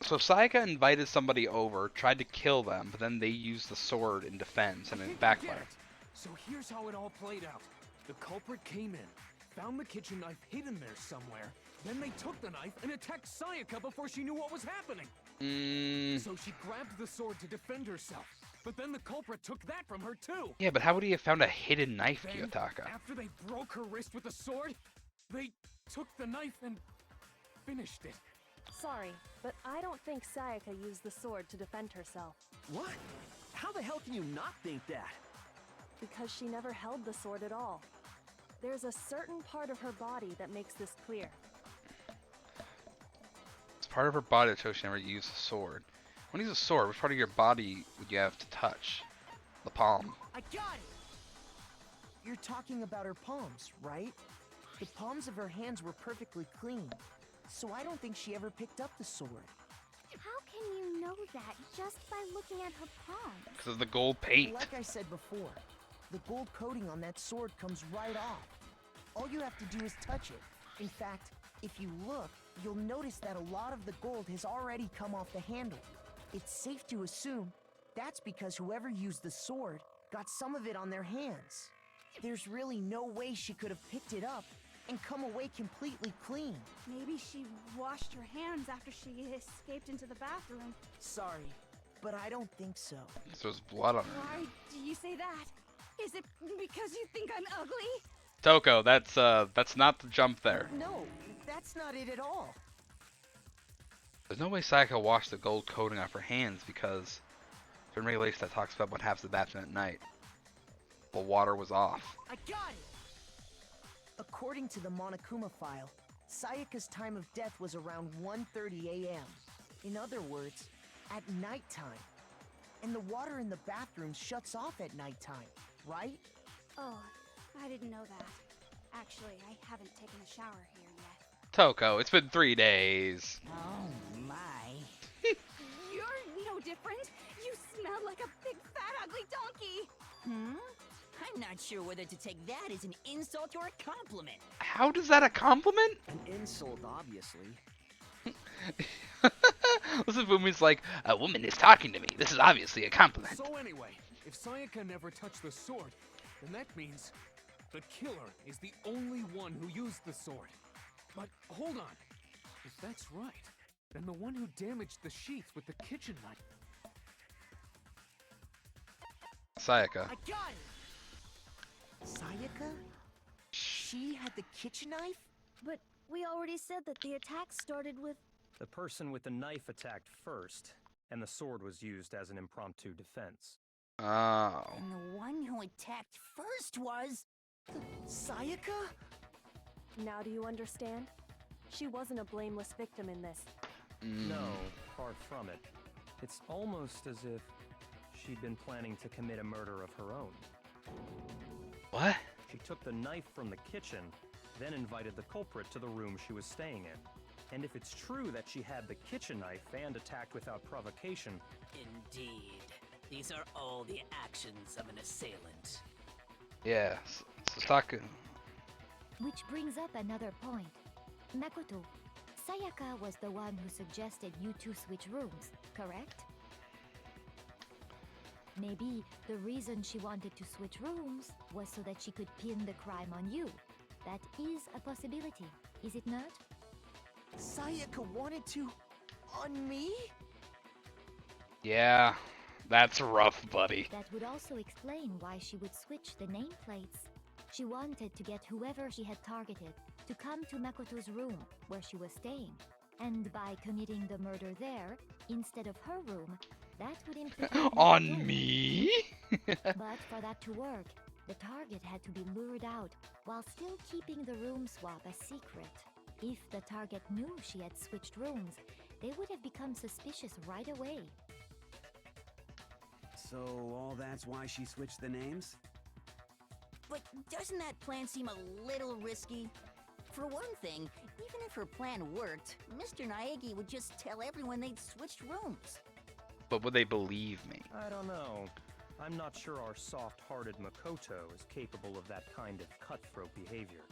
So Sayaka invited somebody over, tried to kill them, but then they used the sword in defense and it backfired. So here's how it all played out. The culprit came in, found the kitchen knife hidden there somewhere, then they took the knife and attacked Sayaka before she knew what was happening. So she grabbed the sword to defend herself, but then the culprit took that from her too. Yeah, but how would he have found a hidden knife, Then, Kiyotaka? after they broke her wrist with the sword, they took the knife and finished it. Sorry, but I don't think Sayaka used the sword to defend herself. What? How the hell can you not think that? Because she never held the sword at all. There's a certain part of her body that makes this clear. It's part of her body that shows she never used a sword. When you use a sword, which part of your body would you have to touch? The palm. I got it! You're talking about her palms, right? The palms of her hands were perfectly clean, so I don't think she ever picked up the sword. How can you know that just by looking at her palms? Because of the gold paint. Like I said before, the gold coating on that sword comes right off. All you have to do is touch it. In fact, if you look, you'll notice that a lot of the gold has already come off the handle. It's safe to assume that's because whoever used the sword got some of it on their hands. There's really no way she could have picked it up and come away completely clean. Maybe she washed her hands after she escaped into the bathroom. Sorry, but I don't think so. So there's blood on her. Why do you say that? Is it because you think I'm ugly? Toko, that's not the jump there. No, that's not it at all. There's no way Sayaka washed the gold coating off her hands because there's a regulation that talks about what happens in the bathroom at night. The water was off. I got it! According to the Monokuma file, Sayaka's time of death was around 1:30 a.m. In other words, at nighttime. And the water in the bathroom shuts off at nighttime, right? Oh, I didn't know that. Actually, I haven't taken a shower here yet. Toko, it's been 3 days. Oh my. You're no different. You smell like a big fat ugly donkey. I'm not sure whether to take that as an insult or a compliment. How does that a compliment? An insult, obviously. Listen, Fumi's like, a woman is talking to me. This is obviously a compliment. So anyway, if Sayaka never touched the sword, then that means the killer is the only one who used the sword. But hold on. If that's right, then the one who damaged the sheath with the kitchen knife. Sayaka. I got it! Sayaka? she had the kitchen knife? But we already said that the attack started with... The person with the knife attacked first, and the sword was used as an impromptu defense. Oh. And the one who attacked first was... Sayaka? Now do you understand? She wasn't a blameless victim in this. No, far from it. It's almost as if she'd been planning to commit a murder of her own. What? She took the knife from the kitchen, then invited the culprit to the room she was staying in. And if it's true that she had the kitchen knife and attacked without provocation... Indeed. These are all the actions of an assailant. Yeah, Sayaka. Which brings up another point. Makoto, Sayaka was the one who suggested you two switch rooms, correct? Maybe the reason she wanted to switch rooms was so that she could pin the crime on you. That is a possibility, is it not? Sayaka wanted to... on me? Yeah, that's rough, buddy. That would also explain why she would switch the nameplates. She wanted to get whoever she had targeted to come to Makoto's room where she was staying. And by committing the murder there, instead of her room, that would implicate on me? But for that to work, the target had to be lured out while still keeping the room swap a secret. If the target knew she had switched rooms, they would have become suspicious right away. So all that's why she switched the names? But doesn't that plan seem a little risky? For one thing, even if her plan worked, Mr. Naegi would just tell everyone they'd switched rooms. But would they believe me? I don't know. I'm not sure our soft-hearted Makoto is capable of that kind of cutthroat behavior.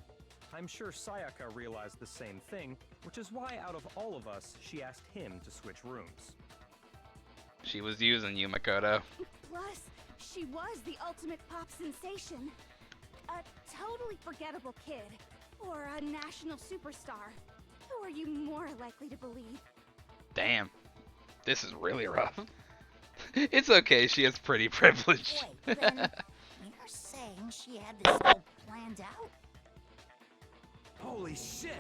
I'm sure Sayaka realized the same thing, which is why out of all of us, she asked him to switch rooms. She was using you, Makoto. Plus, she was the ultimate pop sensation. A totally forgettable kid. Or a national superstar. Who are you more likely to believe? Damn. This is really rough. It's okay, she has pretty privilege. Wait, then you're saying she had this all planned out? Holy shit!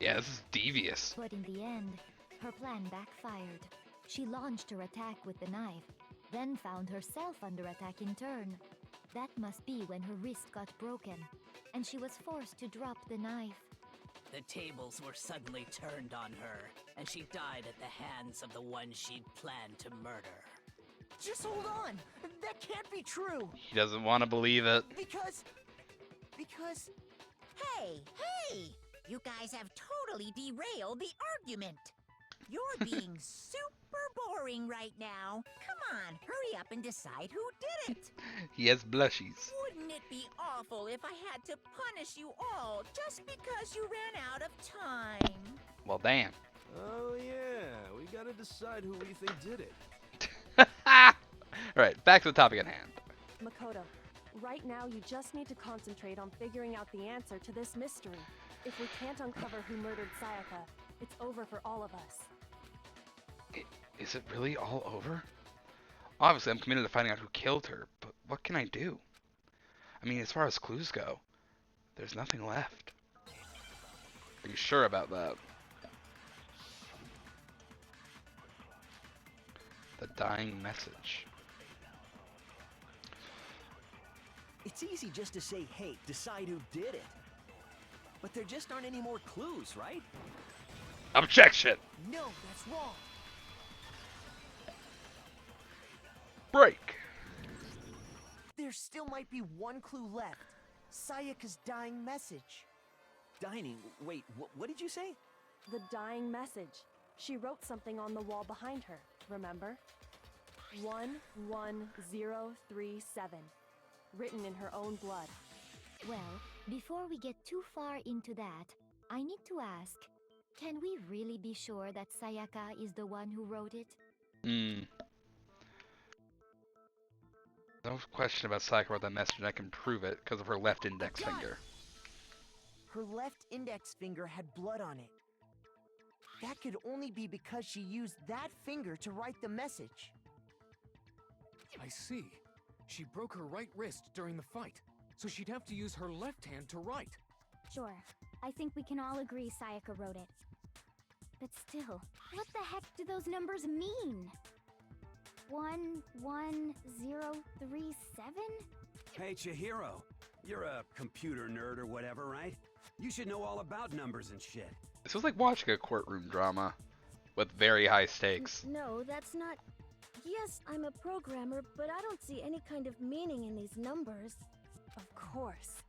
Yeah, this is devious. But in the end, her plan backfired. She launched her attack with the knife, then found herself under attack in turn. That must be when her wrist got broken, and she was forced to drop the knife. The tables were suddenly turned on her, and she died at the hands of the one she'd planned to murder. Just hold on! That can't be true! He doesn't want to believe it. Because... Hey! You guys have totally derailed the argument. You're being super boring right now. Come on, hurry up and decide who did it. He has blushies. Wouldn't it be awful if I had to punish you all just because you ran out of time? Well, damn. Oh yeah, we gotta decide who we think did it. Alright, back to the topic at hand. Makoto, right now you just need to concentrate on figuring out the answer to this mystery. If we can't uncover who murdered Sayaka, it's over for all of us. Is it really all over? Obviously, I'm committed to finding out who killed her, but what can I do? I mean, as far as clues go, there's nothing left. Are you sure about that? The dying message. It's easy just to say, hey, decide who did it. But there just aren't any more clues, right? Objection! No, that's wrong. Break! There still might be one clue left. Sayaka's dying message. Dining? Wait, what did you say? The dying message. She wrote something on the wall behind her, remember? 11037. Written in her own blood. Well, before we get too far into that, I need to ask, can we really be sure that Sayaka is the one who wrote it? No question about Sayaka wrote that message, and I can prove it because of her left index finger. Her left index finger had blood on it. That could only be because she used that finger to write the message. I see. She broke her right wrist during the fight, so she'd have to use her left hand to write. Sure, I think we can all agree Sayaka wrote it. But still, what the heck do those numbers mean? 11037? Hey, Chihiro. You're a computer nerd or whatever, right? You should know all about numbers and shit. This was like watching a courtroom drama with very high stakes. No, that's not... Yes, I'm a programmer, but I don't see any kind of meaning in these numbers. Of course.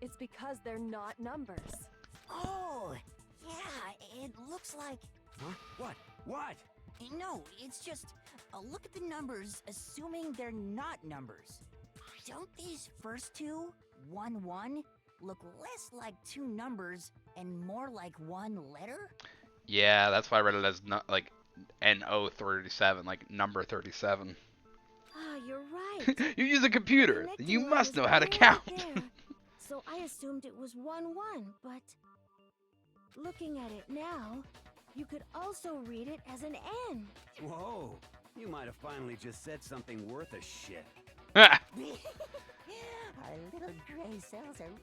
It's because they're not numbers. Oh, yeah, it looks like... Huh? What? What? No, it's just... look at the numbers, assuming they're not numbers. Don't these first two, 1, 1, look less like two numbers and more like one letter? Yeah, that's why I read it as like NO37, like number 37. Ah, you're right. You use a computer. Connecting You line must is know how to right count. there. So I assumed it was 1, 1, but looking at it now, you could also read it as an N. Whoa. You might have finally just said something worth a shit. Our little gray cells are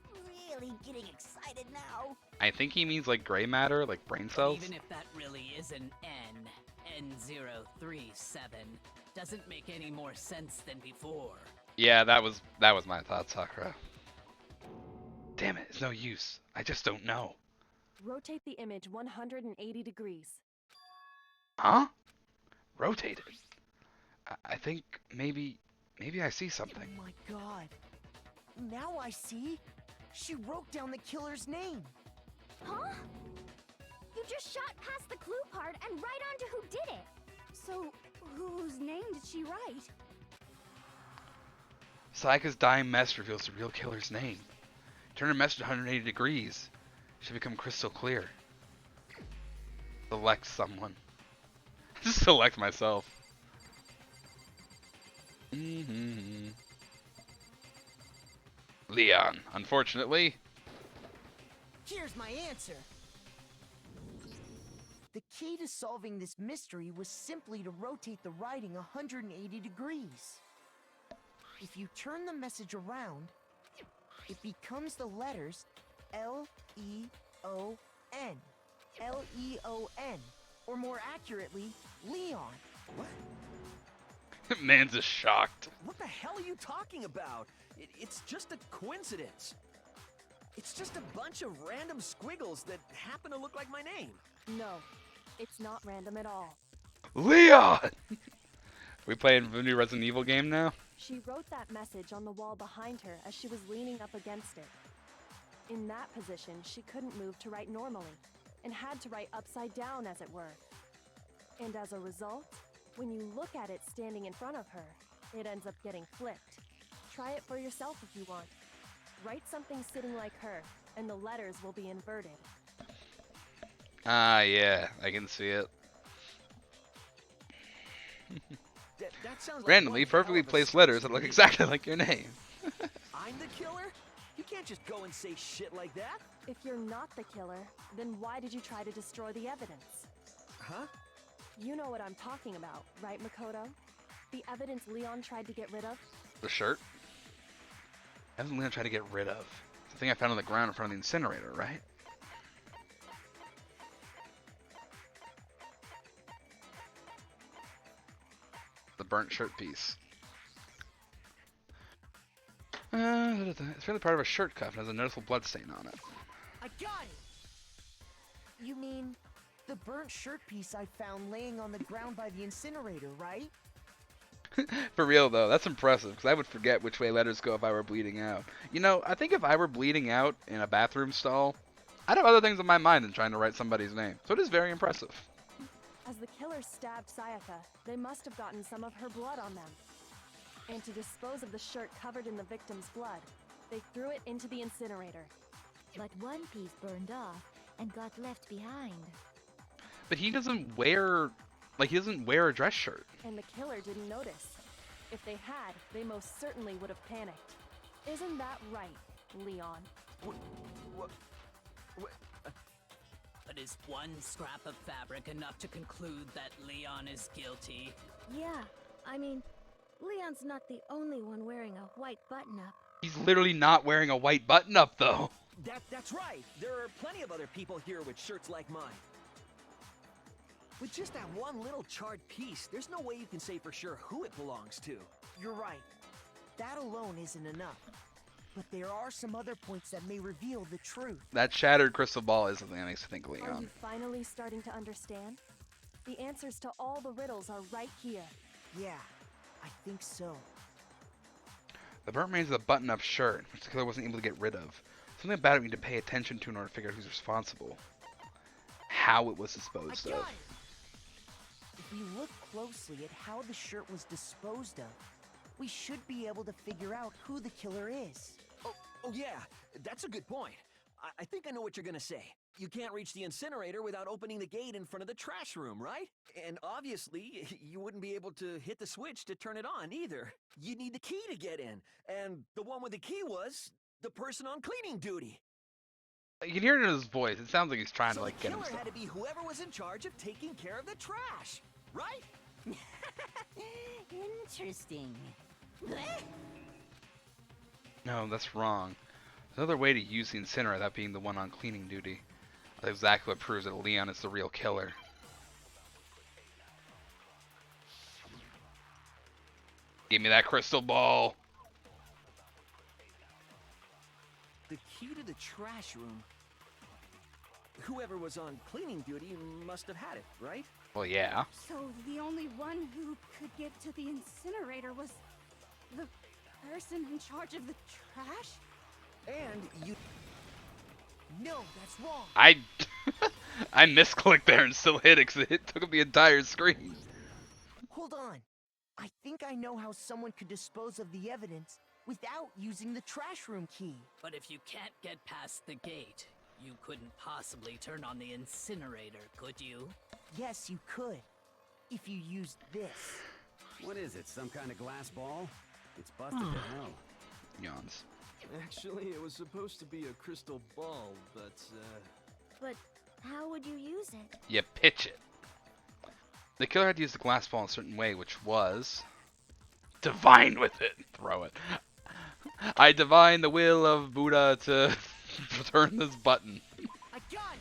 really getting excited now. I think he means like gray matter, like brain cells. Even if that really is an N037, doesn't make any more sense than before. Yeah, that was my thought, Sakura. Damn it, it's no use. I just don't know. Rotate the image 180 degrees. Huh? Rotate it. I think maybe I see something. Oh my god. Now I see. She wrote down the killer's name. Huh? You just shot past the clue part and right onto who did it. So, whose name did she write? Sayaka's dying message reveals the real killer's name. Turn her message 180 degrees. It should become crystal clear. Select someone. Just select myself. Leon, unfortunately. Here's my answer. The key to solving this mystery was simply to rotate the writing 180 degrees. If you turn the message around, it becomes the letters L-E-O-N. L-E-O-N. Or more accurately, Leon. What? Man's just shocked. What the hell are you talking about? It's just a coincidence. It's just a bunch of random squiggles that happen to look like my name. No, it's not random at all. Leon! We playing the new Resident Evil game now? She wrote that message on the wall behind her as she was leaning up against it. In that position, she couldn't move to write normally, and had to write upside down, as it were. And as a result, when you look at it standing in front of her, it ends up getting flipped. Try it for yourself if you want. Write something sitting like her, and the letters will be inverted. Ah, yeah, I can see it. That sounds like Randomly, one hell perfectly of a placed scheme letters to that look me. exactly like your name. I'm the killer? You can't just go and say shit like that. If you're not the killer, then why did you try to destroy the evidence? Huh? You know what I'm talking about, right, Makoto? The evidence Leon tried to get rid of? The shirt? That's what Leon tried to get rid of. It's the thing I found on the ground in front of the incinerator, right? The burnt shirt piece. It's really part of a shirt cuff and has a noticeable blood stain on it. I got it! You mean the burnt shirt piece I found laying on the ground by the incinerator, right? For real though, that's impressive, because I would forget which way letters go if I were bleeding out. You know, I think if I were bleeding out in a bathroom stall, I'd have other things in my mind than trying to write somebody's name. So it is very impressive. As the killer stabbed Sayaka, they must have gotten some of her blood on them. And to dispose of the shirt covered in the victim's blood, they threw it into the incinerator. But one piece burned off and got left behind. But he doesn't wear, like, he doesn't wear a dress shirt. And the killer didn't notice. If they had, they most certainly would have panicked. Isn't that right, Leon? But is one scrap of fabric enough to conclude that Leon is guilty? Yeah, I mean, Leon's not the only one wearing a white button-up. He's literally not wearing a white button-up, though. That's right. There are plenty of other people here with shirts like mine. With just that one little charred piece, there's no way you can say for sure who it belongs to. You're right. That alone isn't enough. But there are some other points that may reveal the truth. That shattered crystal ball is something that makes me think Are Leon. you finally starting to understand? The answers to all the riddles are right here. Yeah, I think so. The burnt remains of the button-up shirt, which the killer wasn't able to get rid of. Something about it we need to pay attention to in order to figure out who's responsible. How it was disposed of. If we look closely at how the shirt was disposed of, we should be able to figure out who the killer is. Oh yeah, that's a good point. I think I know what you're gonna say. You can't reach the incinerator without opening the gate in front of the trash room, right? And obviously, you wouldn't be able to hit the switch to turn it on either. You need the key to get in. And the one with the key was the person on cleaning duty. You can hear it in his voice. It sounds like he's trying So to like the get killer himself. had to be whoever was in charge of taking care of the trash, right? Interesting. No, that's wrong. There's another way to use the incinerator without being the one on cleaning duty. That's exactly what proves that Leon is the real killer. Give me that crystal ball. The key to the trash room. Whoever was on cleaning duty must have had it, right? Well, yeah. So the only one who could get to the incinerator was the person in charge of the trash? And you... No, that's wrong. I misclicked there and still hit it because it took up the entire screen. Hold on. I think I know how someone could dispose of the evidence without using the trash room key. But if you can't get past the gate, you couldn't possibly turn on the incinerator, could you? Yes, you could. If you used this. What is it, some kind of glass ball? It's busted to hell. Yawns. Actually, it was supposed to be a crystal ball, but, But how would you use it? You pitch it. The killer had to use the glass ball in a certain way, which was... divine with it. Throw it. I divine the will of Buddha to turn this button. I got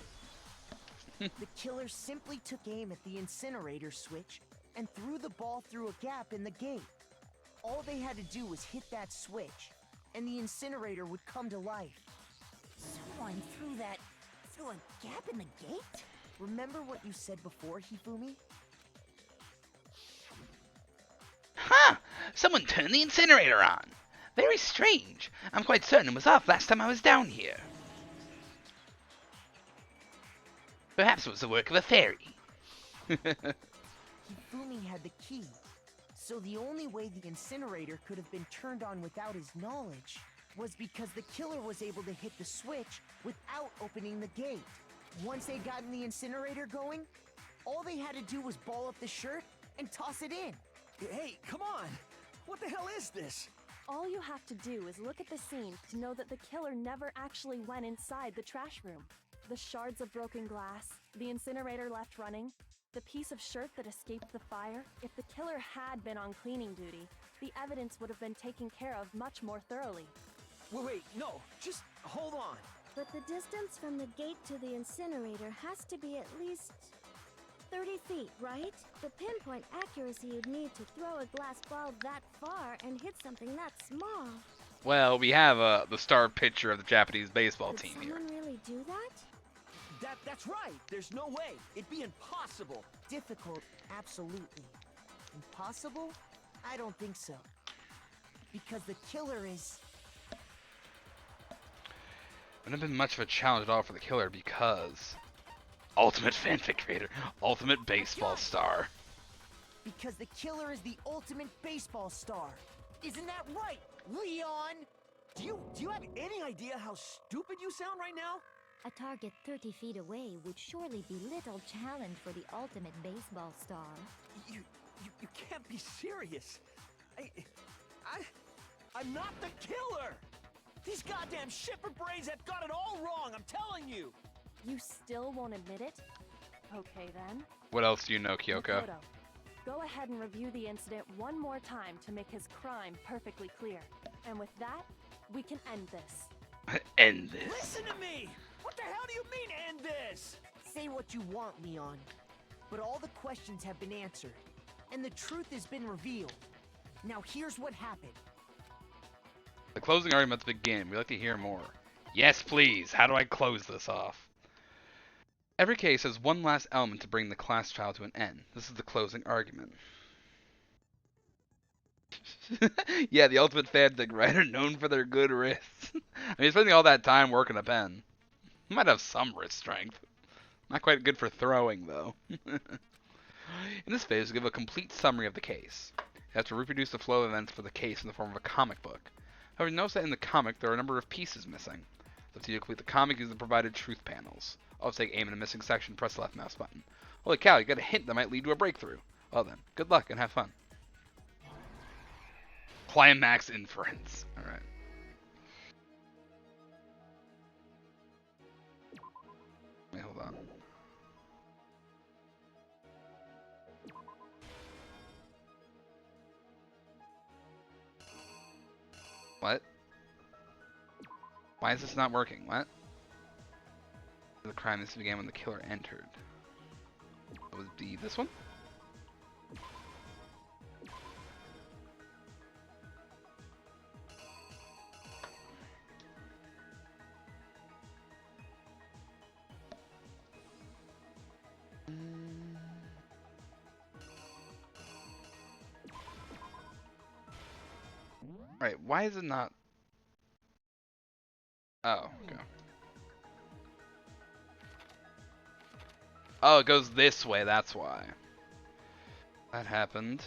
it! The killer simply took aim at the incinerator switch and threw the ball through a gap in the gate. All they had to do was hit that switch, and the incinerator would come to life. Someone threw a gap in the gate? Remember what you said before, Hifumi? Huh! Someone turned the incinerator on. Very strange. I'm quite certain it was off last time I was down here. Perhaps it was the work of a fairy. Hifumi had the key, so the only way the incinerator could have been turned on without his knowledge was because the killer was able to hit the switch without opening the gate. Once they'd gotten the incinerator going, all they had to do was ball up the shirt and toss it in. Hey, come on! What the hell is this? All you have to do is look at the scene to know that the killer never actually went inside the trash room. The shards of broken glass, the incinerator left running, the piece of shirt that escaped the fire. If the killer had been on cleaning duty, the evidence would have been taken care of much more thoroughly. Wait, no, just hold on. But the distance from the gate to the incinerator has to be at least 30 feet, right? The pinpoint accuracy you'd need to throw a glass ball that far and hit something that small. Well, we have the star pitcher of the Japanese baseball Could team here. someone really do that? That's right. There's no way. It'd be impossible. Difficult, absolutely. Impossible? I don't think so. Because the killer is... Wouldn't have been much of a challenge at all for the killer because... Ultimate fanfic creator, ultimate baseball star. Because the killer is the ultimate baseball star. Isn't that right, Leon? Do you have any idea how stupid you sound right now? A target 30 feet away would surely be little challenge for the ultimate baseball star. You can't be serious. I'm not the killer. These goddamn shipper brains have got it all wrong, I'm telling you. You still won't admit it? Okay then. What else do you know, Kyoko? Makoto, go ahead and review the incident one more time to make his crime perfectly clear. And with that, We can end this. End this. Listen to me! What the hell do you mean, end this? Say what you want, Leon. But all the questions have been answered, and the truth has been revealed. Now here's what happened. The closing arguments begin. We'd like to hear more. Yes, please. How do I close this off? Every case has one last element to bring the class trial to an end. This is the closing argument. Yeah, the ultimate fanfic writer known for their good wrists. I mean, spending all that time working a pen. Might have some wrist strength. Not quite good for throwing, though. In this phase, we'll give a complete summary of the case. You have to reproduce the flow of events for the case in the form of a comic book. However, notice that in the comic, there are a number of pieces missing. So to complete the comic, use the provided truth panels. Always take aim in a missing section, press the left mouse button. Holy cow, you got a hint that might lead to a breakthrough. Well then, good luck and have fun. Climax inference. Alright. Wait, hold on. What? Why is this not working? What? The crime this began when the killer entered. That was B. This one? Alright, why is it not? Oh, okay. Oh, it goes this way, that's why. That happened.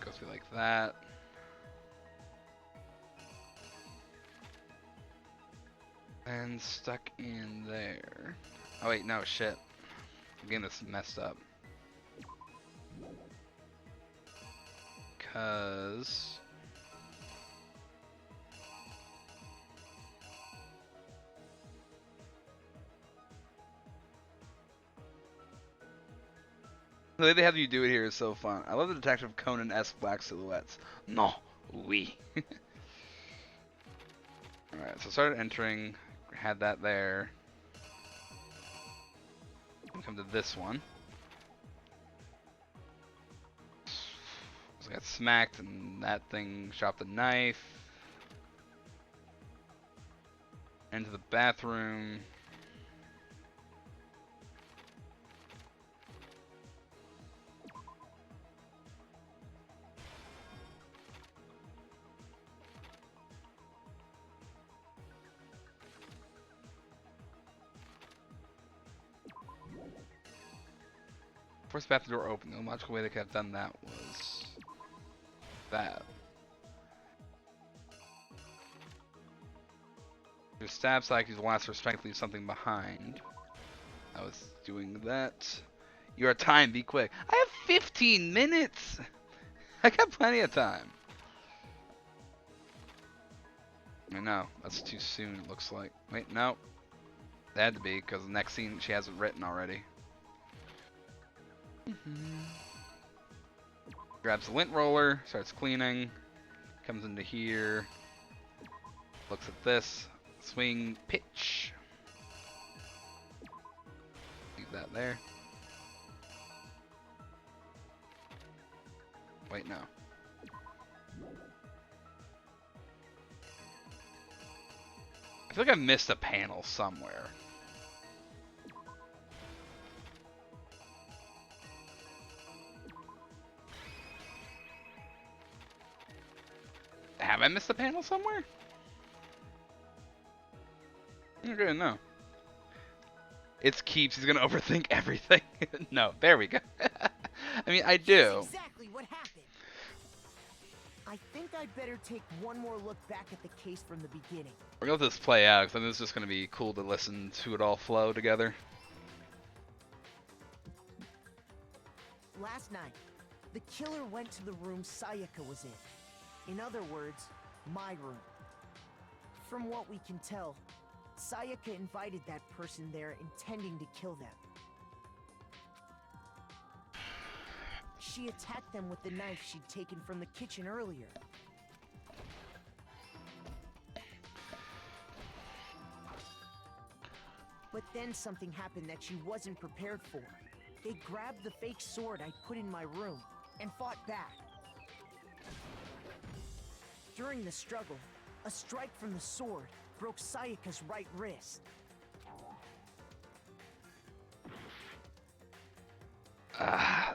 Goes through like that. And stuck in there. Oh wait, no, shit. I'm getting this messed up. Cause... the way they have you do it here is so fun. I love the Detective Conan-esque black silhouettes. No, oui. Alright, so started entering, had that there. Come to this one. So got smacked and that thing shot the knife. Into the bathroom. Force the bathroom door open. The logical way they could have done that was that. Your stab cycle use the last for strength, leave something behind. I was doing that. Your time, be quick. I have 15 minutes! I got plenty of time. I know, that's too soon it looks like. Wait, no. It had to be, because the next scene she has it written already. Grabs the lint roller, starts cleaning, comes into here, looks at this, swing, pitch. Leave that there. Wait, no. I feel like I missed a panel somewhere. Have I missed a panel somewhere? Okay, no. It's Keeps. He's gonna overthink everything. No, there we go. I mean, I do. That's exactly what happened. I think I'd better take one more look back at the case from the beginning. We're gonna let this play out because I think it's just gonna be cool to listen to it all flow together. Last night, the killer went to the room Sayaka was in. In other words, my room. From what we can tell, Sayaka invited that person there intending to kill them. She attacked them with the knife she'd taken from the kitchen earlier. But then something happened that she wasn't prepared for. They grabbed the fake sword I put in my room and fought back. During the struggle, a strike from the sword broke Sayaka's right wrist.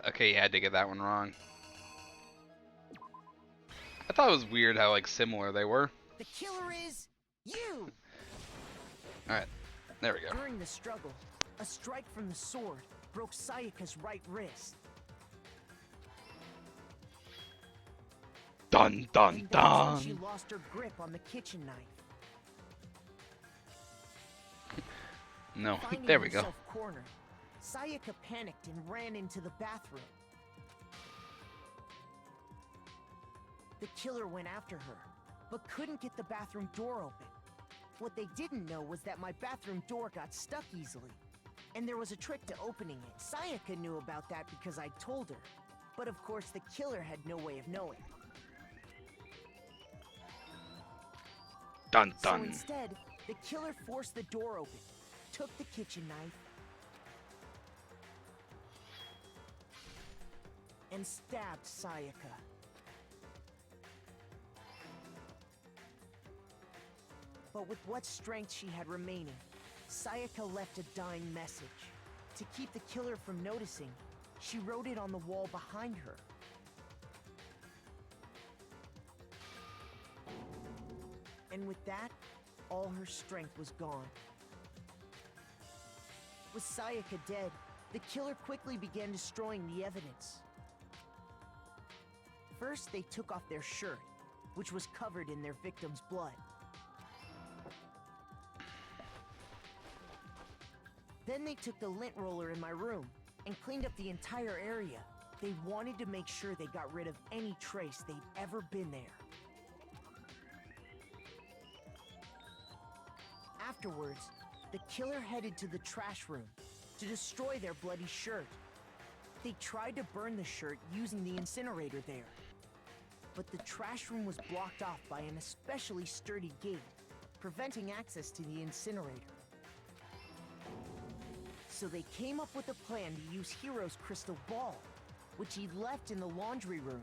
Okay, yeah, I did get that one wrong. I thought it was weird how like similar they were. The killer is you! Alright, there we go. During the struggle, a strike from the sword broke Sayaka's right wrist. Dun dun And that's when dun! she lost her grip on the kitchen knife. No, Finding there we go. herself cornered, Sayaka panicked and ran into the bathroom. The killer went after her, but couldn't get the bathroom door open. What they didn't know was that my bathroom door got stuck easily, and there was a trick to opening it. Sayaka knew about that because I told her, but of course the killer had no way of knowing. Dun So dun. instead, the killer forced the door open, took the kitchen knife, and stabbed Sayaka. But with what strength she had remaining, Sayaka left a dying message. To keep the killer from noticing, she wrote it on the wall behind her. And with that, all her strength was gone. With Sayaka dead, the killer quickly began destroying the evidence. First, they took off their shirt, which was covered in their victim's blood. Then they took the lint roller in my room and cleaned up the entire area. They wanted to make sure they got rid of any trace they'd ever been there. Afterwards, the killer headed to the trash room to destroy their bloody shirt. They tried to burn the shirt using the incinerator there, but the trash room was blocked off by an especially sturdy gate, preventing access to the incinerator. So they came up with a plan to use Hiro's crystal ball, which he'd left in the laundry room.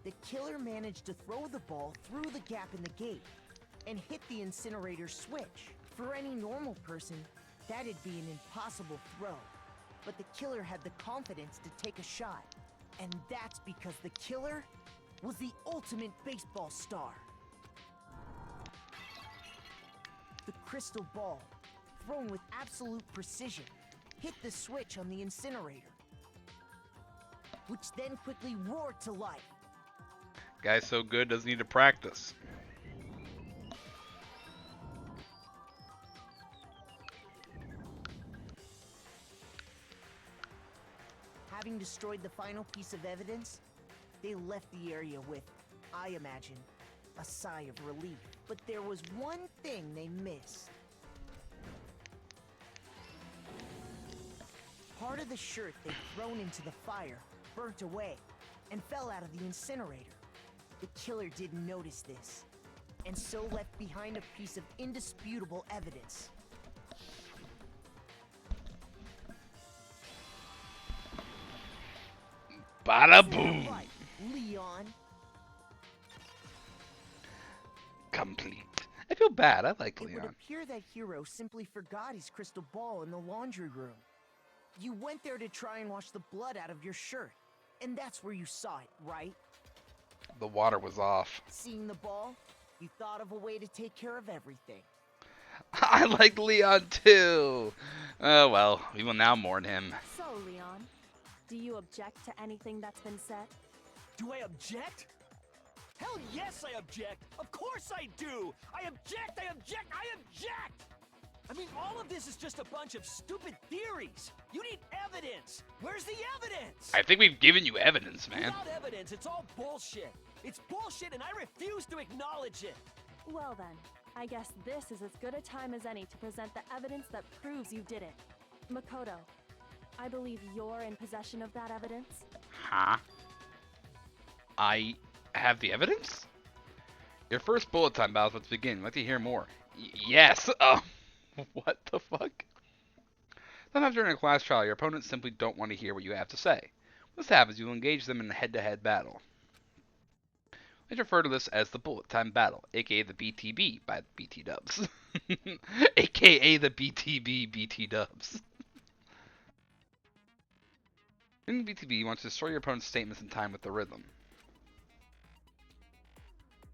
The killer managed to throw the ball through the gap in the gate and hit the incinerator switch. For any normal person, that'd be an impossible throw. But the killer had the confidence to take a shot. And that's because the killer was the ultimate baseball star. The crystal ball, thrown with absolute precision, hit the switch on the incinerator, which then quickly roared to life. Guy's so good, doesn't need to practice. Having destroyed the final piece of evidence, they left the area with, I imagine, a sigh of relief. But there was one thing they missed. Part of the shirt they'd thrown into the fire burnt away and fell out of the incinerator. The killer didn't notice this, and so left behind a piece of indisputable evidence. Bada boom! Right, Leon. Complete. I feel bad. I like It would Leon. appear that Hiro simply forgot his crystal ball in the laundry room. You went there to try and wash the blood out of your shirt, and that's where you saw it, right? The water was off. Seeing the ball, you thought of a way to take care of everything. I like Leon too. Oh well, we will now mourn him. So, Leon, do you object to anything that's been said? Do I object? Hell yes, I object! Of course I do! I object! I object! I object! I mean, all of this is just a bunch of stupid theories. You need evidence. Where's the evidence? I think we've given you evidence, man. Without evidence, it's all bullshit. It's bullshit, and I refuse to acknowledge it. Well then, I guess this is as good a time as any to present the evidence that proves you did it. Makoto, I believe you're in possession of that evidence. Huh? I have the evidence? Your first bullet time battle is about to begin. I'd like to hear more. Yes! What the fuck? Sometimes during a class trial, your opponents simply don't want to hear what you have to say. When this happens, you will engage them in a head-to-head battle. Let's refer to this as the bullet time battle, aka the BTB by BT Dubs. Aka the BTB BT Dubs. In BTB, you want to destroy your opponent's statements in time with the rhythm.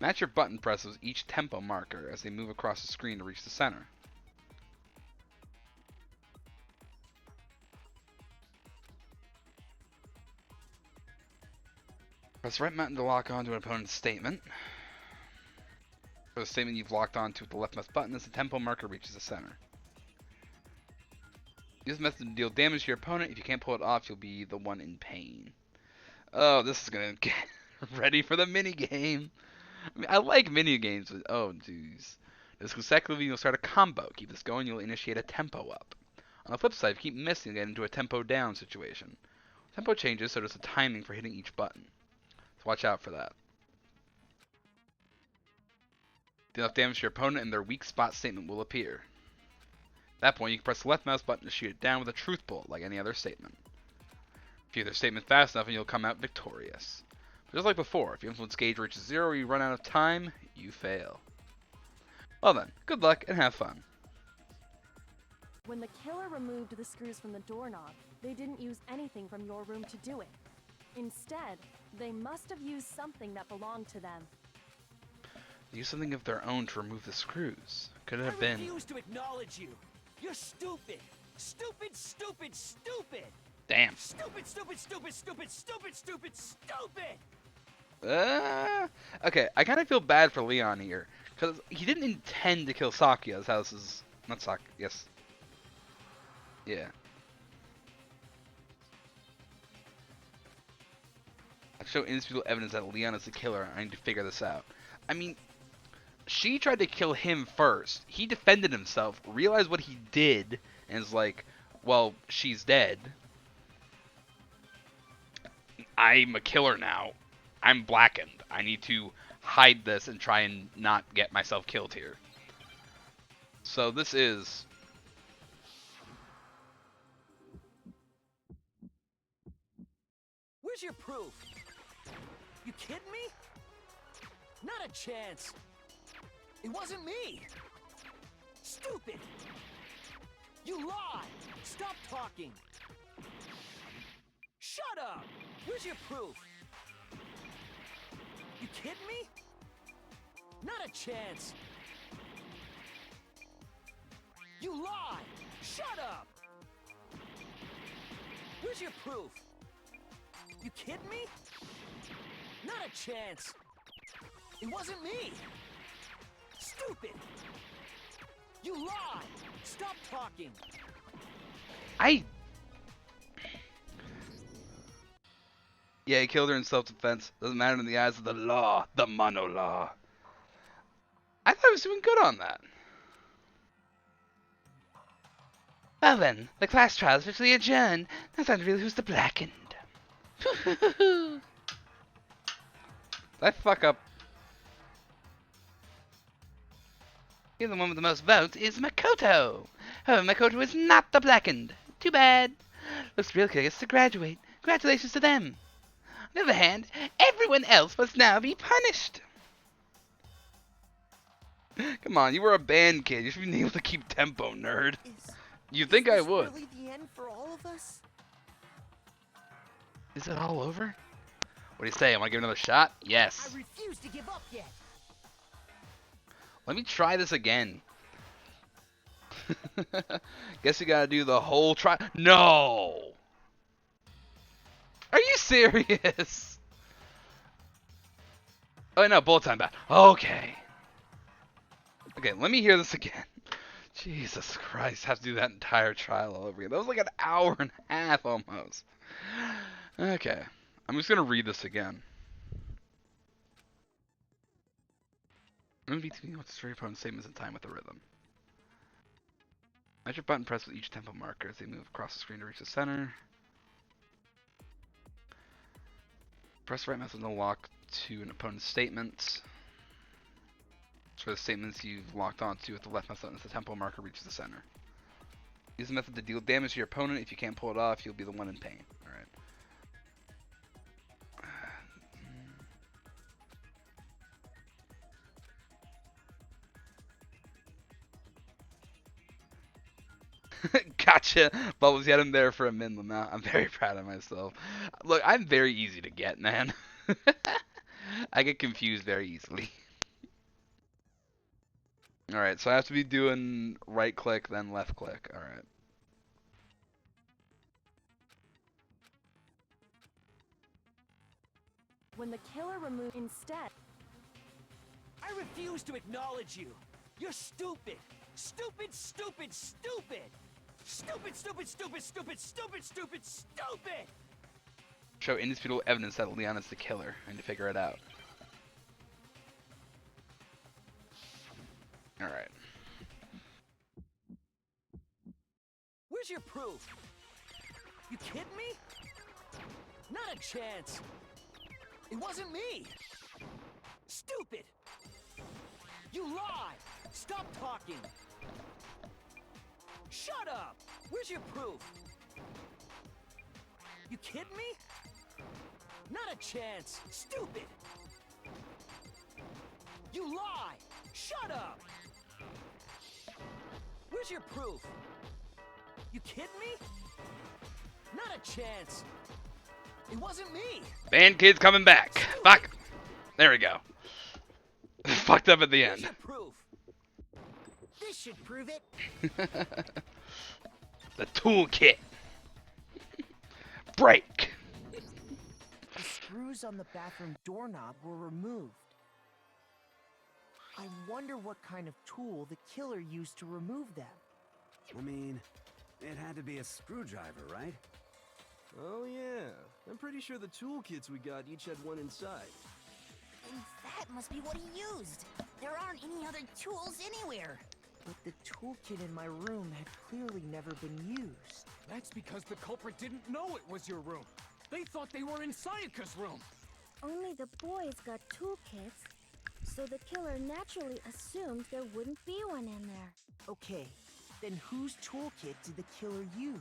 Match your button presses with each tempo marker as they move across the screen to reach the center. Press right button to lock onto an opponent's statement. For the statement you've locked onto with the left mouse button as the tempo marker reaches the center. Use this method to deal damage to your opponent. If you can't pull it off, you'll be the one in pain. Oh, this is gonna get ready for the minigame. I mean, I like minigames, but oh jeez. This consecutively, you'll start a combo. Keep this going, you'll initiate a tempo up. On the flip side, if you keep missing, you'll get into a tempo down situation. Tempo changes, so does the timing for hitting each button. So watch out for that. Deal enough damage to your opponent and their weak spot statement will appear. At that point, you can press the left mouse button to shoot it down with a truth bullet like any other statement. If you hit their statement fast enough, and you'll come out victorious. But just like before, if your influence gauge reaches 0 or you run out of time, you fail. Well then, good luck and have fun. When the killer removed the screws from the doorknob, they didn't use anything from your room to do it. Instead, they must have used something that belonged to them. They used something of their own to remove the screws. Could it have been? I refuse to acknowledge you. You're stupid. Stupid, stupid, stupid. Damn. Stupid, stupid, stupid, stupid, stupid, stupid, stupid. Okay, I kind of feel bad for Leon here. Because he didn't intend to kill Sakia. That's how this is. Not Sakia, yes. Yeah. I show indisputable evidence that Leon is the killer. I need to figure this out. I mean, she tried to kill him first. He defended himself, realized what he did, and is like, well, she's dead. I'm a killer now. I'm blackened. I need to hide this and try and not get myself killed here. So this is... Where's your proof? You kidding me? Not a chance. It wasn't me. Stupid. You lied. Stop talking. Shut up. Where's your proof? You kidding me? Not a chance. You lied. Shut up. Where's your proof? You kidding me? Not a chance. It wasn't me. Stupid. You lied. Stop talking. Yeah, he killed her in self-defense. Doesn't matter in the eyes of the law. The mono law. I thought I was doing good on that. Well then, the class trial is officially adjourned. Now time to reveal who's the blackened. Did I fuck up? Here, the one with the most votes is Makoto. However, Makoto is not the blackened. Too bad. Looks real kid gets to graduate. Congratulations to them. On the other hand, everyone else must now be punished. Come on, you were a band kid. You should be able to keep tempo, nerd. You think I would? Is this really the end for all of us? Is it all over? What do you say? I want to give another shot? Yes. I refuse to give up yet. Let me try this again. Guess you gotta do the whole try. No! Are you serious? Oh no, bullet time back. Okay. Okay, let me hear this again. Jesus Christ, have to do that entire trial all over again. That was like an hour and a half almost. Okay, I'm just gonna read this again. I'm gonna be tweeting with the story opponent's statements in time with the rhythm. Measure button press with each tempo marker as they move across the screen to reach the center. Press the right mouse and lock to an opponent's statement. For the statements you've locked onto with the left mouse button as the tempo marker reaches the center. Use the method to deal damage to your opponent. If you can't pull it off, you'll be the one in pain. Alright. Gotcha. Bubbles, you had him there for a min amount. I'm very proud of myself. Look, I'm very easy to get, man. I get confused very easily. Alright, so I have to be doing right click, then left click. Alright. When the killer removes instead. I refuse to acknowledge you. You're stupid. Stupid, stupid, stupid. Stupid, stupid, stupid, stupid, stupid, stupid, stupid. Show indisputable evidence that Leon is the killer. I need to figure it out. Alright. Where's your proof? You kidding me? Not a chance. It wasn't me. Stupid. You lie. Stop talking. Shut up. Where's your proof? You kidding me? Not a chance. Stupid. You lie. Shut up. Where's your proof? You kidding me? Not a chance. It wasn't me. Band kid's coming back. Fuck. There we go. Fucked up at the end. Proof. This should prove it. The toolkit. Break. The screws on the bathroom doorknob were removed. I wonder what kind of tool the killer used to remove them. I mean, it had to be a screwdriver, right? Oh yeah, I'm pretty sure the toolkits we got each had one inside. And that must be what he used. There aren't any other tools anywhere. But the toolkit in my room had clearly never been used. That's because the culprit didn't know it was your room. They thought they were in Sayaka's room. Only the boys got toolkits, so the killer naturally assumed there wouldn't be one in there. Okay, then whose toolkit did the killer use?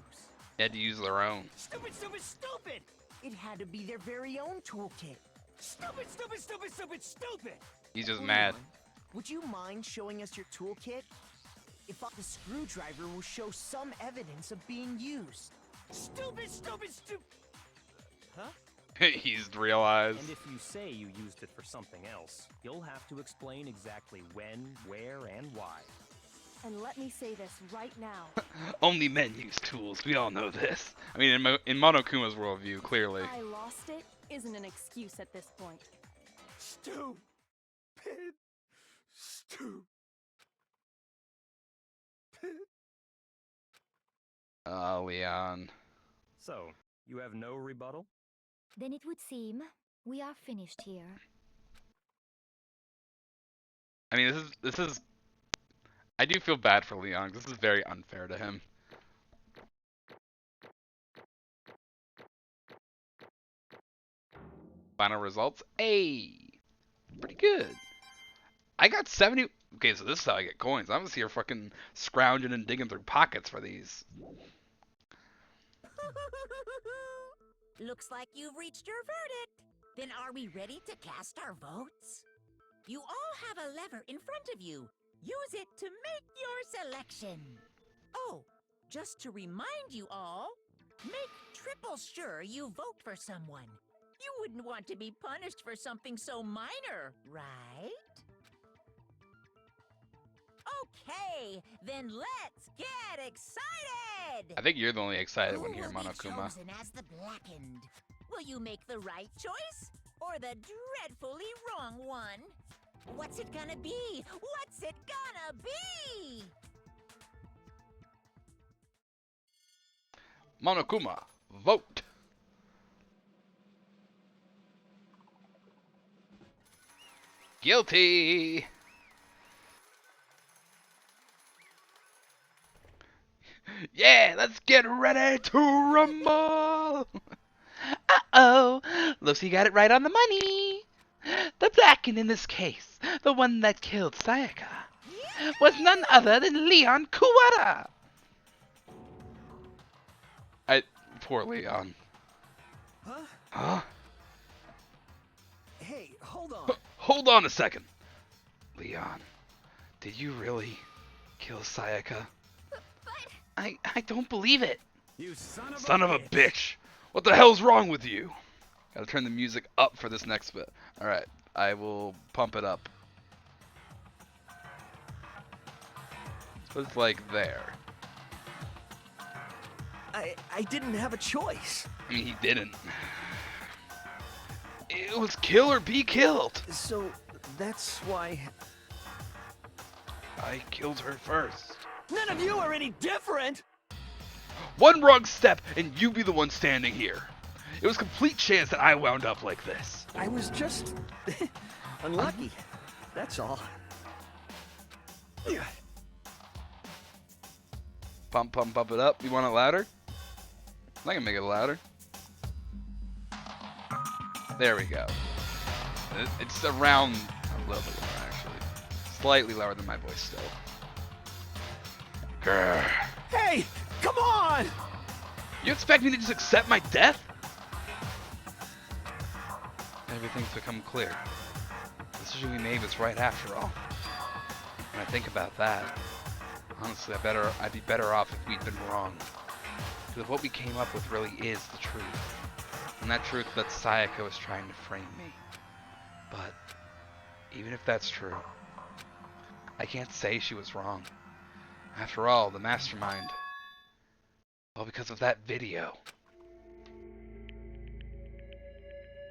They had to use their own. Stupid, stupid, stupid! It had to be their very own toolkit. Stupid, stupid, stupid, stupid, stupid! He's just mad. Would you mind showing us your toolkit? If the screwdriver will show some evidence of being used. Stupid, stupid, stupid. Huh? He's realized. And if you say you used it for something else, you'll have to explain exactly when, where, and why. And let me say this right now. Only men use tools. We all know this. I mean, in Monokuma's worldview, clearly. I lost it isn't an excuse at this point. Stupid. Stupid. Leon. So, you have no rebuttal? Then it would seem we are finished here. I mean, this is. I do feel bad for Leon. This is very unfair to him. Final results. Hey, pretty good. I got 70. Okay, so this is how I get coins. I'm just here fucking scrounging and digging through pockets for these. Looks like you've reached your verdict. Then are we ready to cast our votes? You all have a lever in front of you. Use it to make your selection. Oh, just to remind you all, make triple sure you vote for someone. You wouldn't want to be punished for something so minor, right? Okay, then let's get excited! I think you're the only excited Who one here, will be Monokuma. chosen as the blackened? Will you make the right choice or the dreadfully wrong one? What's it gonna be? What's it gonna be? Monokuma, vote. Guilty. Yeah, let's get ready to rumble. Uh-oh, looks you got it right on the money. The blackened in this case, the one that killed Sayaka, was none other than Leon Kuwata. Poor Leon. Huh? Huh? Hey, hold on. Hold on a second. Leon, did you really kill Sayaka? I don't believe it. You son of a bitch. What the hell's wrong with you? Gotta turn the music up for this next bit. Alright, I will pump it up. So it's like there. I didn't have a choice. I mean, he didn't. It was kill or be killed. So, that's why... I killed her first. None of you are any different! One wrong step and you be the one standing here. It was complete chance that I wound up like this. I was just... unlucky. That's all. Pump it up. You want it louder? I can make it louder. There we go. It's around a little bit lower, actually. Slightly lower than my voice still. Grr. Hey, come on! You expect me to just accept my death? Everything's become clear. The decision we made was right after all. When I think about that, honestly, I'd be better off if we'd been wrong. Because what we came up with really is the truth. And that truth that Sayaka was trying to frame me. But, even if that's true, I can't say she was wrong. After all, the mastermind... Well, because of that video.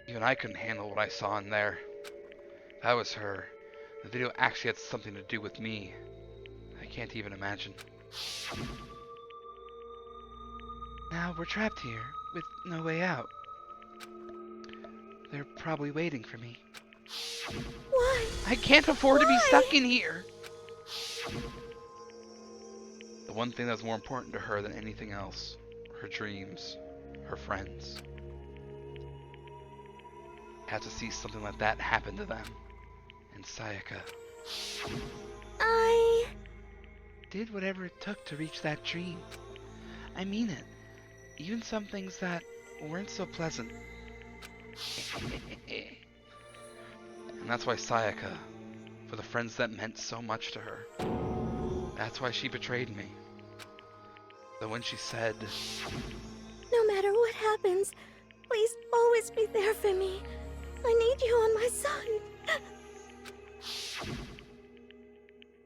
Even I couldn't handle what I saw in there. If I was her, the video actually had something to do with me. I can't even imagine. Now we're trapped here, with no way out. They're probably waiting for me. Why? I can't afford to be stuck in here! The one thing that's more important to her than anything else, her dreams, her friends. Had to see something like that happen to them. And Sayaka. I did whatever it took to reach that dream. I mean it. Even some things that weren't so pleasant. And that's why Sayaka, for the friends that meant so much to her, that's why she betrayed me. So when she said, no matter what happens, please always be there for me. I need you on my side.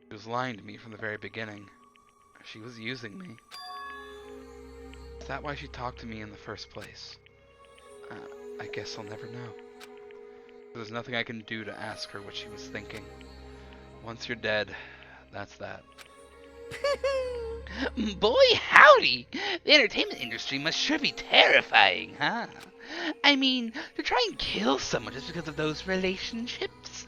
she was lying to me from the very beginning. She was using me. Is that why she talked to me in the first place? I guess I'll never know. There's nothing I can do to ask her what she was thinking. Once you're dead, that's that. Boy howdy! The entertainment industry must sure be terrifying, huh? I mean, to try and kill someone just because of those relationships?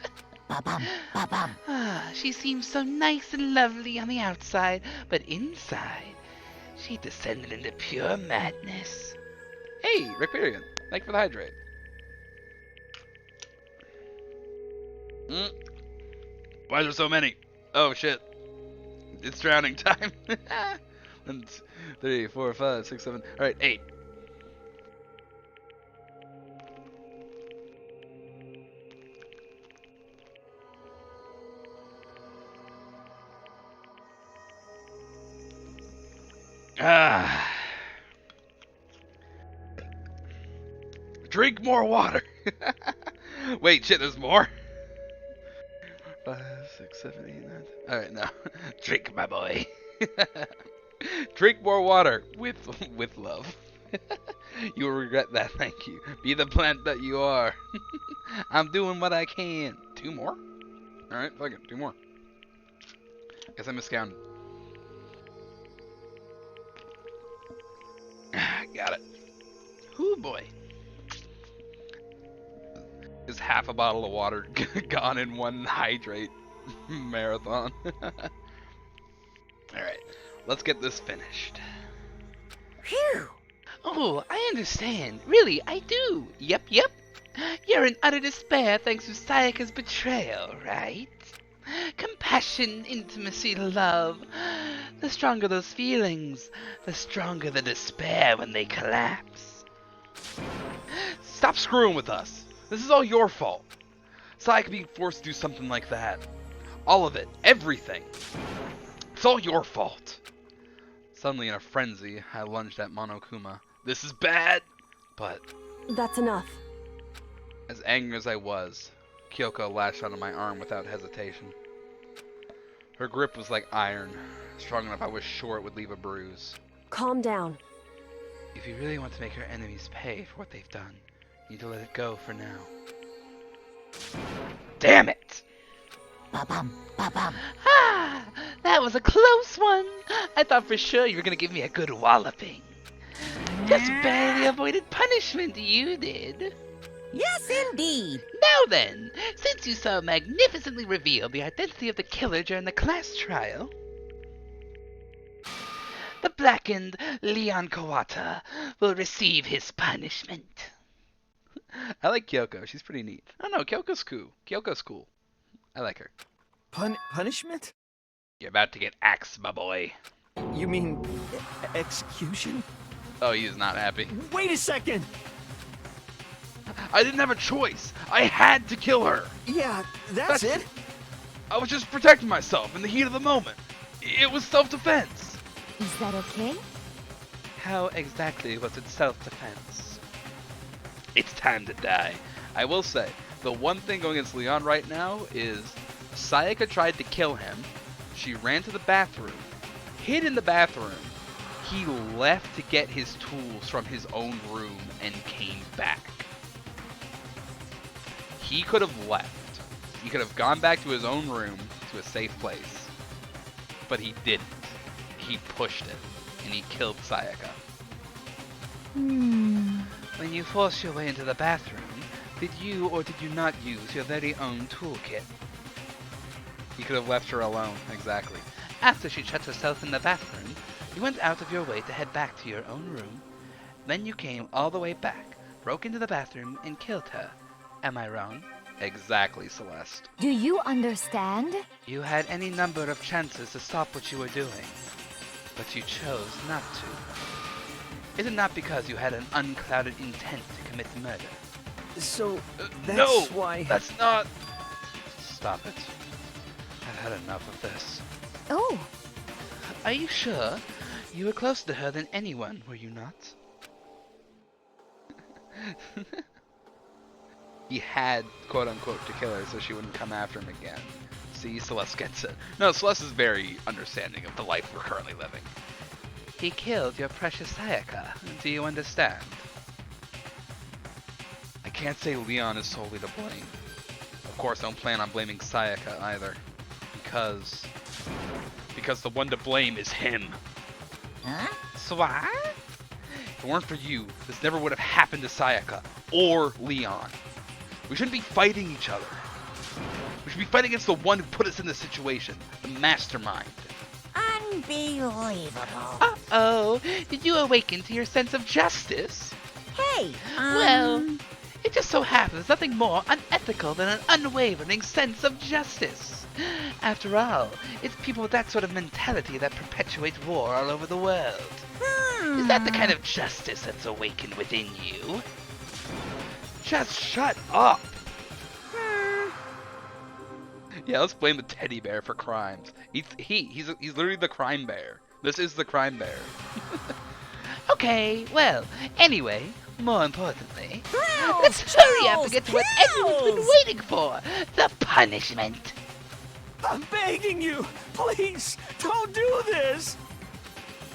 She seems so nice and lovely on the outside, but inside, she descended into pure madness. Hey, Riparian, thank you for the hydrate. Why are there so many? Oh shit. It's drowning time. 1, 2, 3, 4, 5, 6, 7. Alright, 8. Drink more water. Wait, shit, there's more? 5, 6, 7, 8, 9. Alright, now. Drink, my boy. Drink more water. With love. You will regret that, thank you. Be the plant that you are. I'm doing what I can. 2 more? Alright, fuck it. 2 more. Guess I miscounted. Got it. Whoo boy. Is half a bottle of water gone in one hydrate marathon. Alright, let's get this finished. Phew! Oh, I understand. Really, I do. Yep. You're in utter despair thanks to Sayaka's betrayal, right? Compassion, intimacy, love. The stronger those feelings, the stronger the despair when they collapse. Stop screwing with us. This is all your fault. Sayaka being forced to do something like that. All of it. Everything. It's all your fault. Suddenly in a frenzy, I lunged at Monokuma. This is bad! But... That's enough. as angry as I was, Kyoko lashed onto my arm without hesitation. Her grip was like iron, strong enough I was sure it would leave a bruise. Calm down. If you really want to make your enemies pay for what they've done, you need to let it go for now. Damn it! Ba-bum, ba-bum. Ah! That was a close one! I thought for sure you were gonna give me a good walloping. Just barely avoided punishment, you did. Yes, indeed. Now then, since you so magnificently revealed the identity of the killer during the class trial, the blackened Leon Kawata will receive his punishment. I like Kyoko. She's pretty neat. I don't know. Kyoko's cool. Kyoko's cool. I like her. Punishment? You're about to get axed, my boy. You mean execution? Oh, he is not happy. Wait a second! I didn't have a choice. I had to kill her. Yeah, that's it. I was just protecting myself in the heat of the moment. It was self-defense. Is that okay? How exactly was it self-defense? It's time to die. I will say, the one thing going against Leon right now is Sayaka tried to kill him. She ran to the bathroom, hid in the bathroom. He left to get his tools from his own room and came back. He could have left. He could have gone back to his own room, to a safe place. But he didn't. He pushed it, and he killed Sayaka. When you forced your way into the bathroom, did you or did you not use your very own toolkit? You could have left her alone, exactly. After she shut herself in the bathroom, you went out of your way to head back to your own room. Then you came all the way back, broke into the bathroom, and killed her. Am I wrong? Exactly, Celeste. Do you understand? You had any number of chances to stop what you were doing, but you chose not to. Is it not because you had an unclouded intent to commit murder? So, that's no, why... that's not... Stop it. I've had enough of this. Oh! Are you sure? You were closer to her than anyone, were you not? He had, quote-unquote, to kill her so she wouldn't come after him again. See, Celeste gets it. No, Celeste is very understanding of the life we're currently living. He killed your precious Sayaka. Do you understand? I can't say Leon is solely to blame. Of course, I don't plan on blaming Sayaka either. Because the one to blame is him. Huh? Swa? If it weren't for you, this never would have happened to Sayaka or Leon. We shouldn't be fighting each other. We should be fighting against the one who put us in this situation, the mastermind. Unbelievable. Uh-oh, did you awaken to your sense of justice? Hey, Well, it just so happens there's nothing more unethical than an unwavering sense of justice. After all, it's people with that sort of mentality that perpetuate war all over the world. Is that the kind of justice that's awakened within you? Just shut up! Yeah, let's blame the teddy bear for crimes. He's literally the crime bear. This is the crime bear. Okay, well, anyway, more importantly, let's hurry up and get to what everyone's been waiting for, the punishment. I'm begging you! Please, don't do this!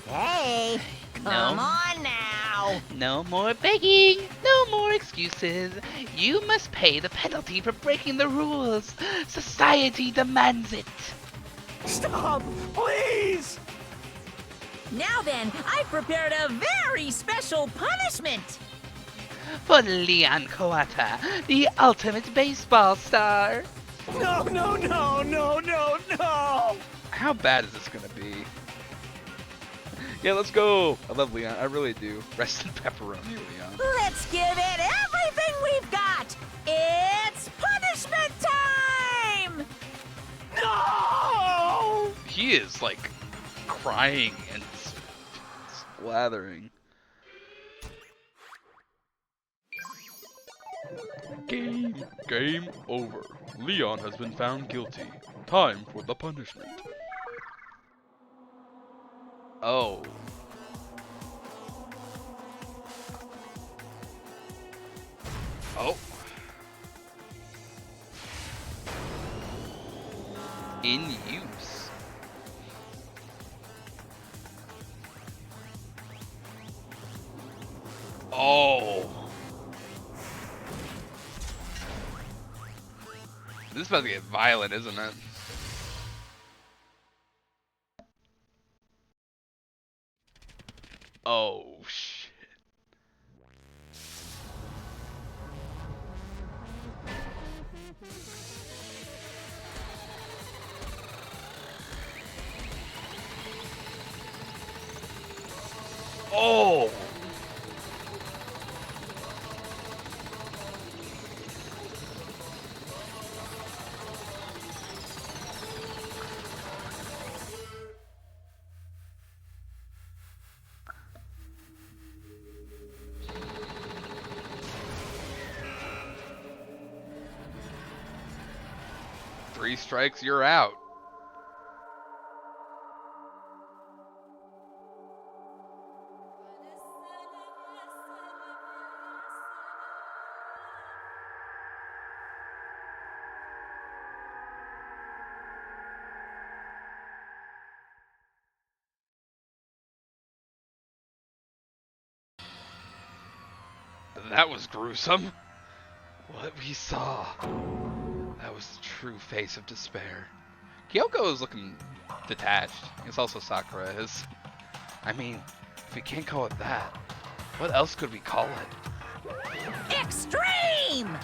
Hey, come on now. No more begging, no more excuses. You must pay the penalty for breaking the rules. Society demands it. Stop, please! Now then, I've prepared a very special punishment! For Leon Kawata, the ultimate baseball star. No, no, no, no, no, no! How bad is this gonna be? Yeah, let's go. I love Leon. I really do. Rest in pepperoni, Leon. Let's give it everything we've got! It's punishment time! No! He is like crying and slathering. Game over. Leon has been found guilty. Time for the punishment. Oh. Oh. In use. Oh. This is about to get violent, isn't it? Oh, shit. Oh! Three strikes, you're out. That was gruesome. What we saw. That was the true face of despair. Kyoko is looking detached. It's also Sakura is. I mean, if we can't call it that, what else could we call it? Extreme!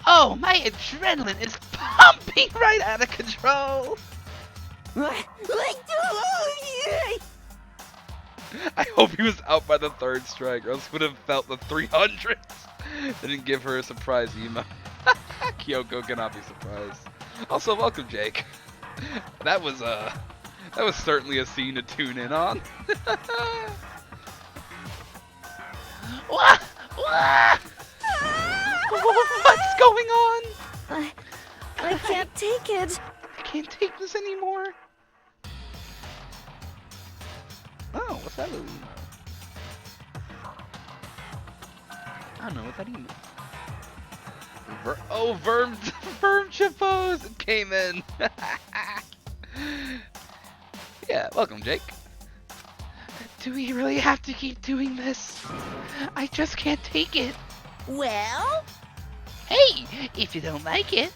Oh, my adrenaline is pumping right out of control. I hope he was out by the third strike, or else he would have felt the 300s. They didn't give her a surprise emo. Kyoko cannot be surprised. Also, welcome, Jake. That was certainly a scene to tune in on. What's going on? I can't take it. I can't take this anymore. Oh, what's that little emo? I don't know what that emo. Verm Chippos came in. Yeah, welcome, Jake. Do we really have to keep doing this? I just can't take it. Well? Hey, if you don't like it.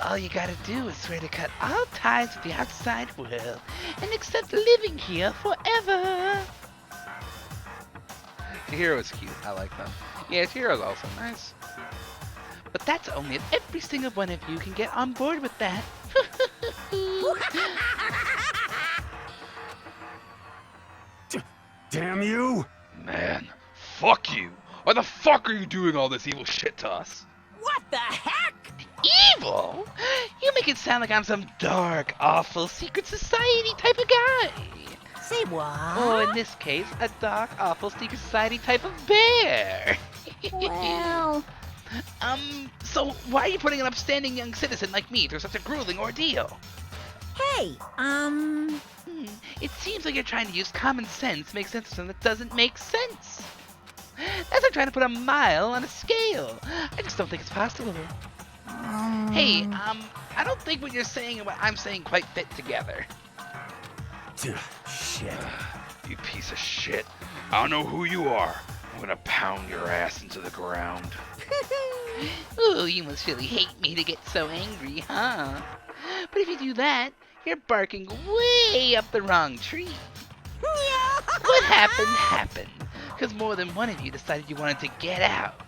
All you gotta do is swear to cut all ties with the outside world and accept living here forever. Chihiro's cute. I like them. Yeah, Chihiro's also nice. But that's only if every single one of you can get on board with that. Damn you! Man, fuck you. Why the fuck are you doing all this evil shit to us? What the heck? Evil? You make it sound like I'm some dark, awful secret society type of guy. Say what? Or in this case, a dark, awful secret society type of bear. Well... So why are you putting an upstanding young citizen like me through such a grueling ordeal? Hey, It seems like you're trying to use common sense to make sense of something that doesn't make sense. That's like trying to put a mile on a scale. I just don't think it's possible. Hey, I don't think what you're saying and what I'm saying quite fit together. Shit. You piece of shit. I don't know who you are. I'm gonna pound your ass into the ground. Ooh, you must really hate me to get so angry, huh? But if you do that, you're barking way up the wrong tree. What happened happened, because more than one of you decided you wanted to get out,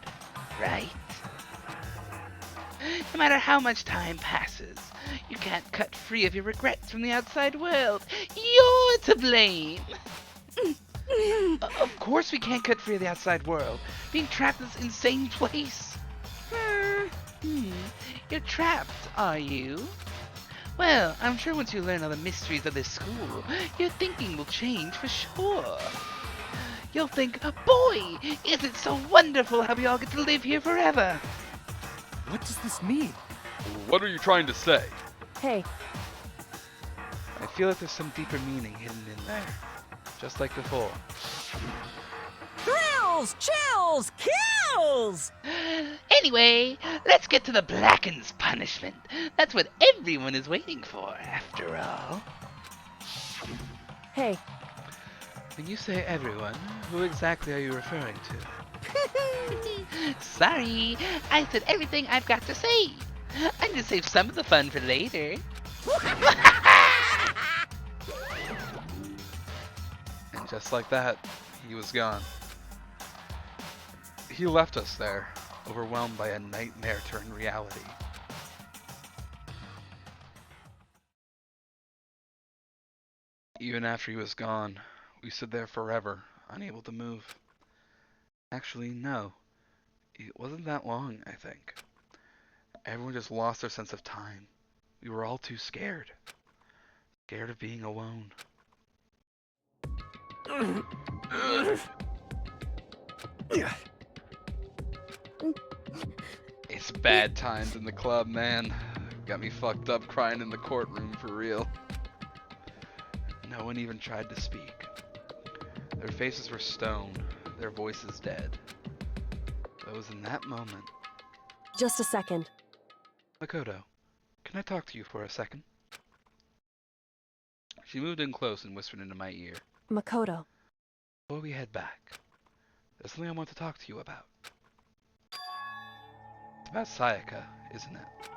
right? No matter how much time passes, you can't cut free of your regrets from the outside world. You're to blame. Of course we can't cut free of the outside world. Being trapped in this insane place. You're trapped, are you? Well, I'm sure once you learn all the mysteries of this school, your thinking will change for sure. You'll think, boy, is it so wonderful how we all get to live here forever. What does this mean? What are you trying to say? Hey, I feel like there's some deeper meaning hidden in there. Just like before. Thrills, chills, kills! Anyway, let's get to the blackened's punishment. That's what everyone is waiting for, after all. hey, When you say everyone, who exactly are you referring to? Sorry, I said everything I've got to say. I'm gonna save some of the fun for later. And just like that, he was gone. He left us there, overwhelmed by a nightmare turned reality. Even after he was gone, we stood there forever, unable to move. Actually, no. It wasn't that long, I think. Everyone just lost their sense of time. We were all too scared. Scared of being alone. It's bad times in the club, man. Got me fucked up crying in the courtroom for real. No one even tried to speak. Their faces were stone, their voices dead. But it was in that moment. just a second. Makoto, can I talk to you for a second? She moved in close and whispered into my ear. Makoto. Before we head back, there's something I want to talk to you about. It's about Sayaka, isn't it?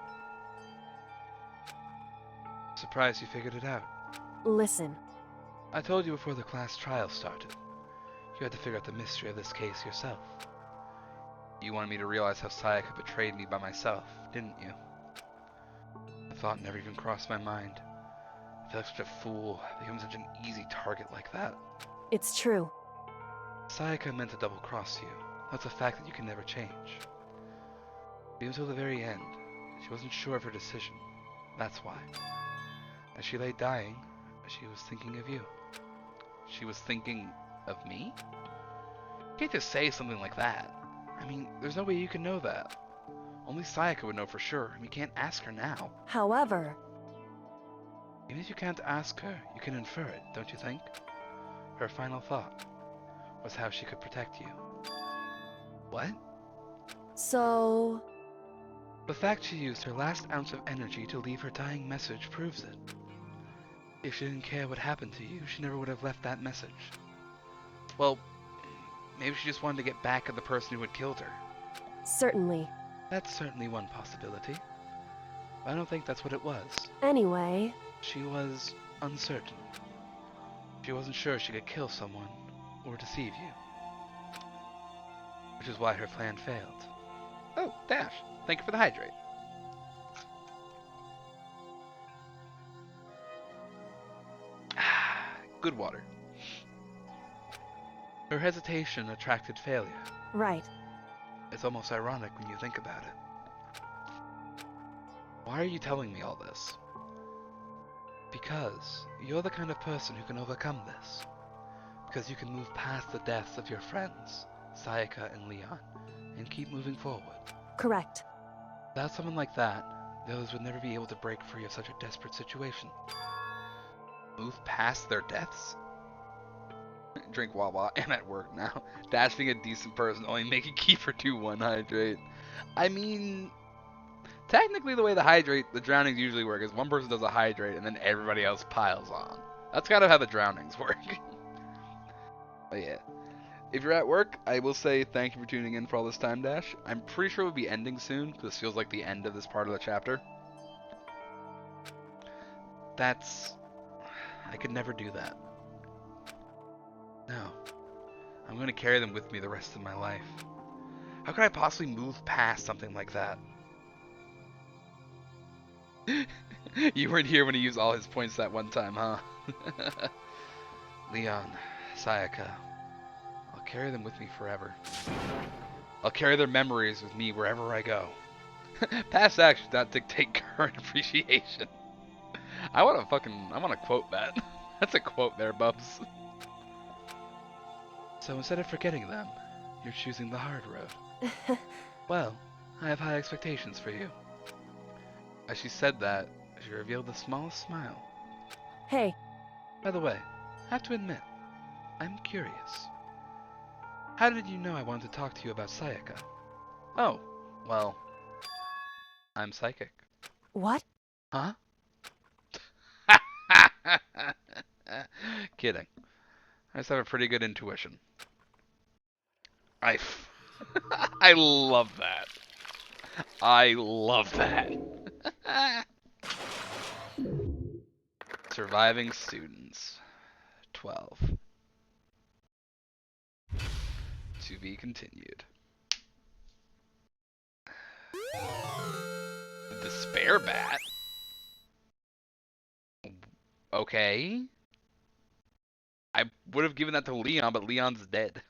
Surprised you figured it out. Listen. I told you before the class trial started. You had to figure out the mystery of this case yourself. You wanted me to realize how Sayaka betrayed me by myself, didn't you? The thought never even crossed my mind. I feel like such a fool, becoming such an easy target like that. It's true. Sayaka meant to double-cross you. That's a fact that you can never change. Even until the very end, she wasn't sure of her decision. That's why. As she lay dying, she was thinking of you. She was thinking of me? You can't just say something like that. I mean, there's no way you can know that. Only Sayaka would know for sure, and we can't ask her now. However... Even if you can't ask her, you can infer it, don't you think? Her final thought was how she could protect you. What? So... The fact she used her last ounce of energy to leave her dying message proves it. If she didn't care what happened to you, she never would have left that message. Well, maybe she just wanted to get back at the person who had killed her. Certainly. That's certainly one possibility. But I don't think that's what it was. Anyway... She was uncertain. She wasn't sure she could kill someone or deceive you. Which is why her plan failed. Oh, Dash, thank you for the hydrate. Good water. Her hesitation attracted failure. Right. It's almost ironic when you think about it. Why are you telling me all this? Because you're the kind of person who can overcome this. Because you can move past the deaths of your friends, Sayaka and Leon, and keep moving forward. Correct. Without someone like that, those would never be able to break free of such a desperate situation. Move past their deaths? Drink Wawa. I'm at work now. Dash being a decent person, only making Keeper do one hydrate. I mean... Technically, the way the drownings usually work is one person does a hydrate and then everybody else piles on. That's kind of how the drownings work. But yeah. If you're at work, I will say thank you for tuning in for all this time, Dash. I'm pretty sure we'll be ending soon, because this feels like the end of this part of the chapter. I could never do that. No. I'm going to carry them with me the rest of my life. How could I possibly move past something like that? You weren't here when he used all his points that one time, huh? Leon, Sayaka, I'll carry them with me forever. I'll carry their memories with me wherever I go. Past actions not dictate current appreciation. I want to quote that. That's a quote there, Bubs. So instead of forgetting them, you're choosing the hard road. Well, I have high expectations for you. As she said that, she revealed the smallest smile. Hey. By the way, I have to admit, I'm curious. How did you know I wanted to talk to you about Sayaka? Oh, well, I'm psychic. What? Huh? Kidding. I just have a pretty good intuition. I love that. I love that. Surviving students. 12. To be continued. The Despair Bat? Okay. I would have given that to Leon, but Leon's dead.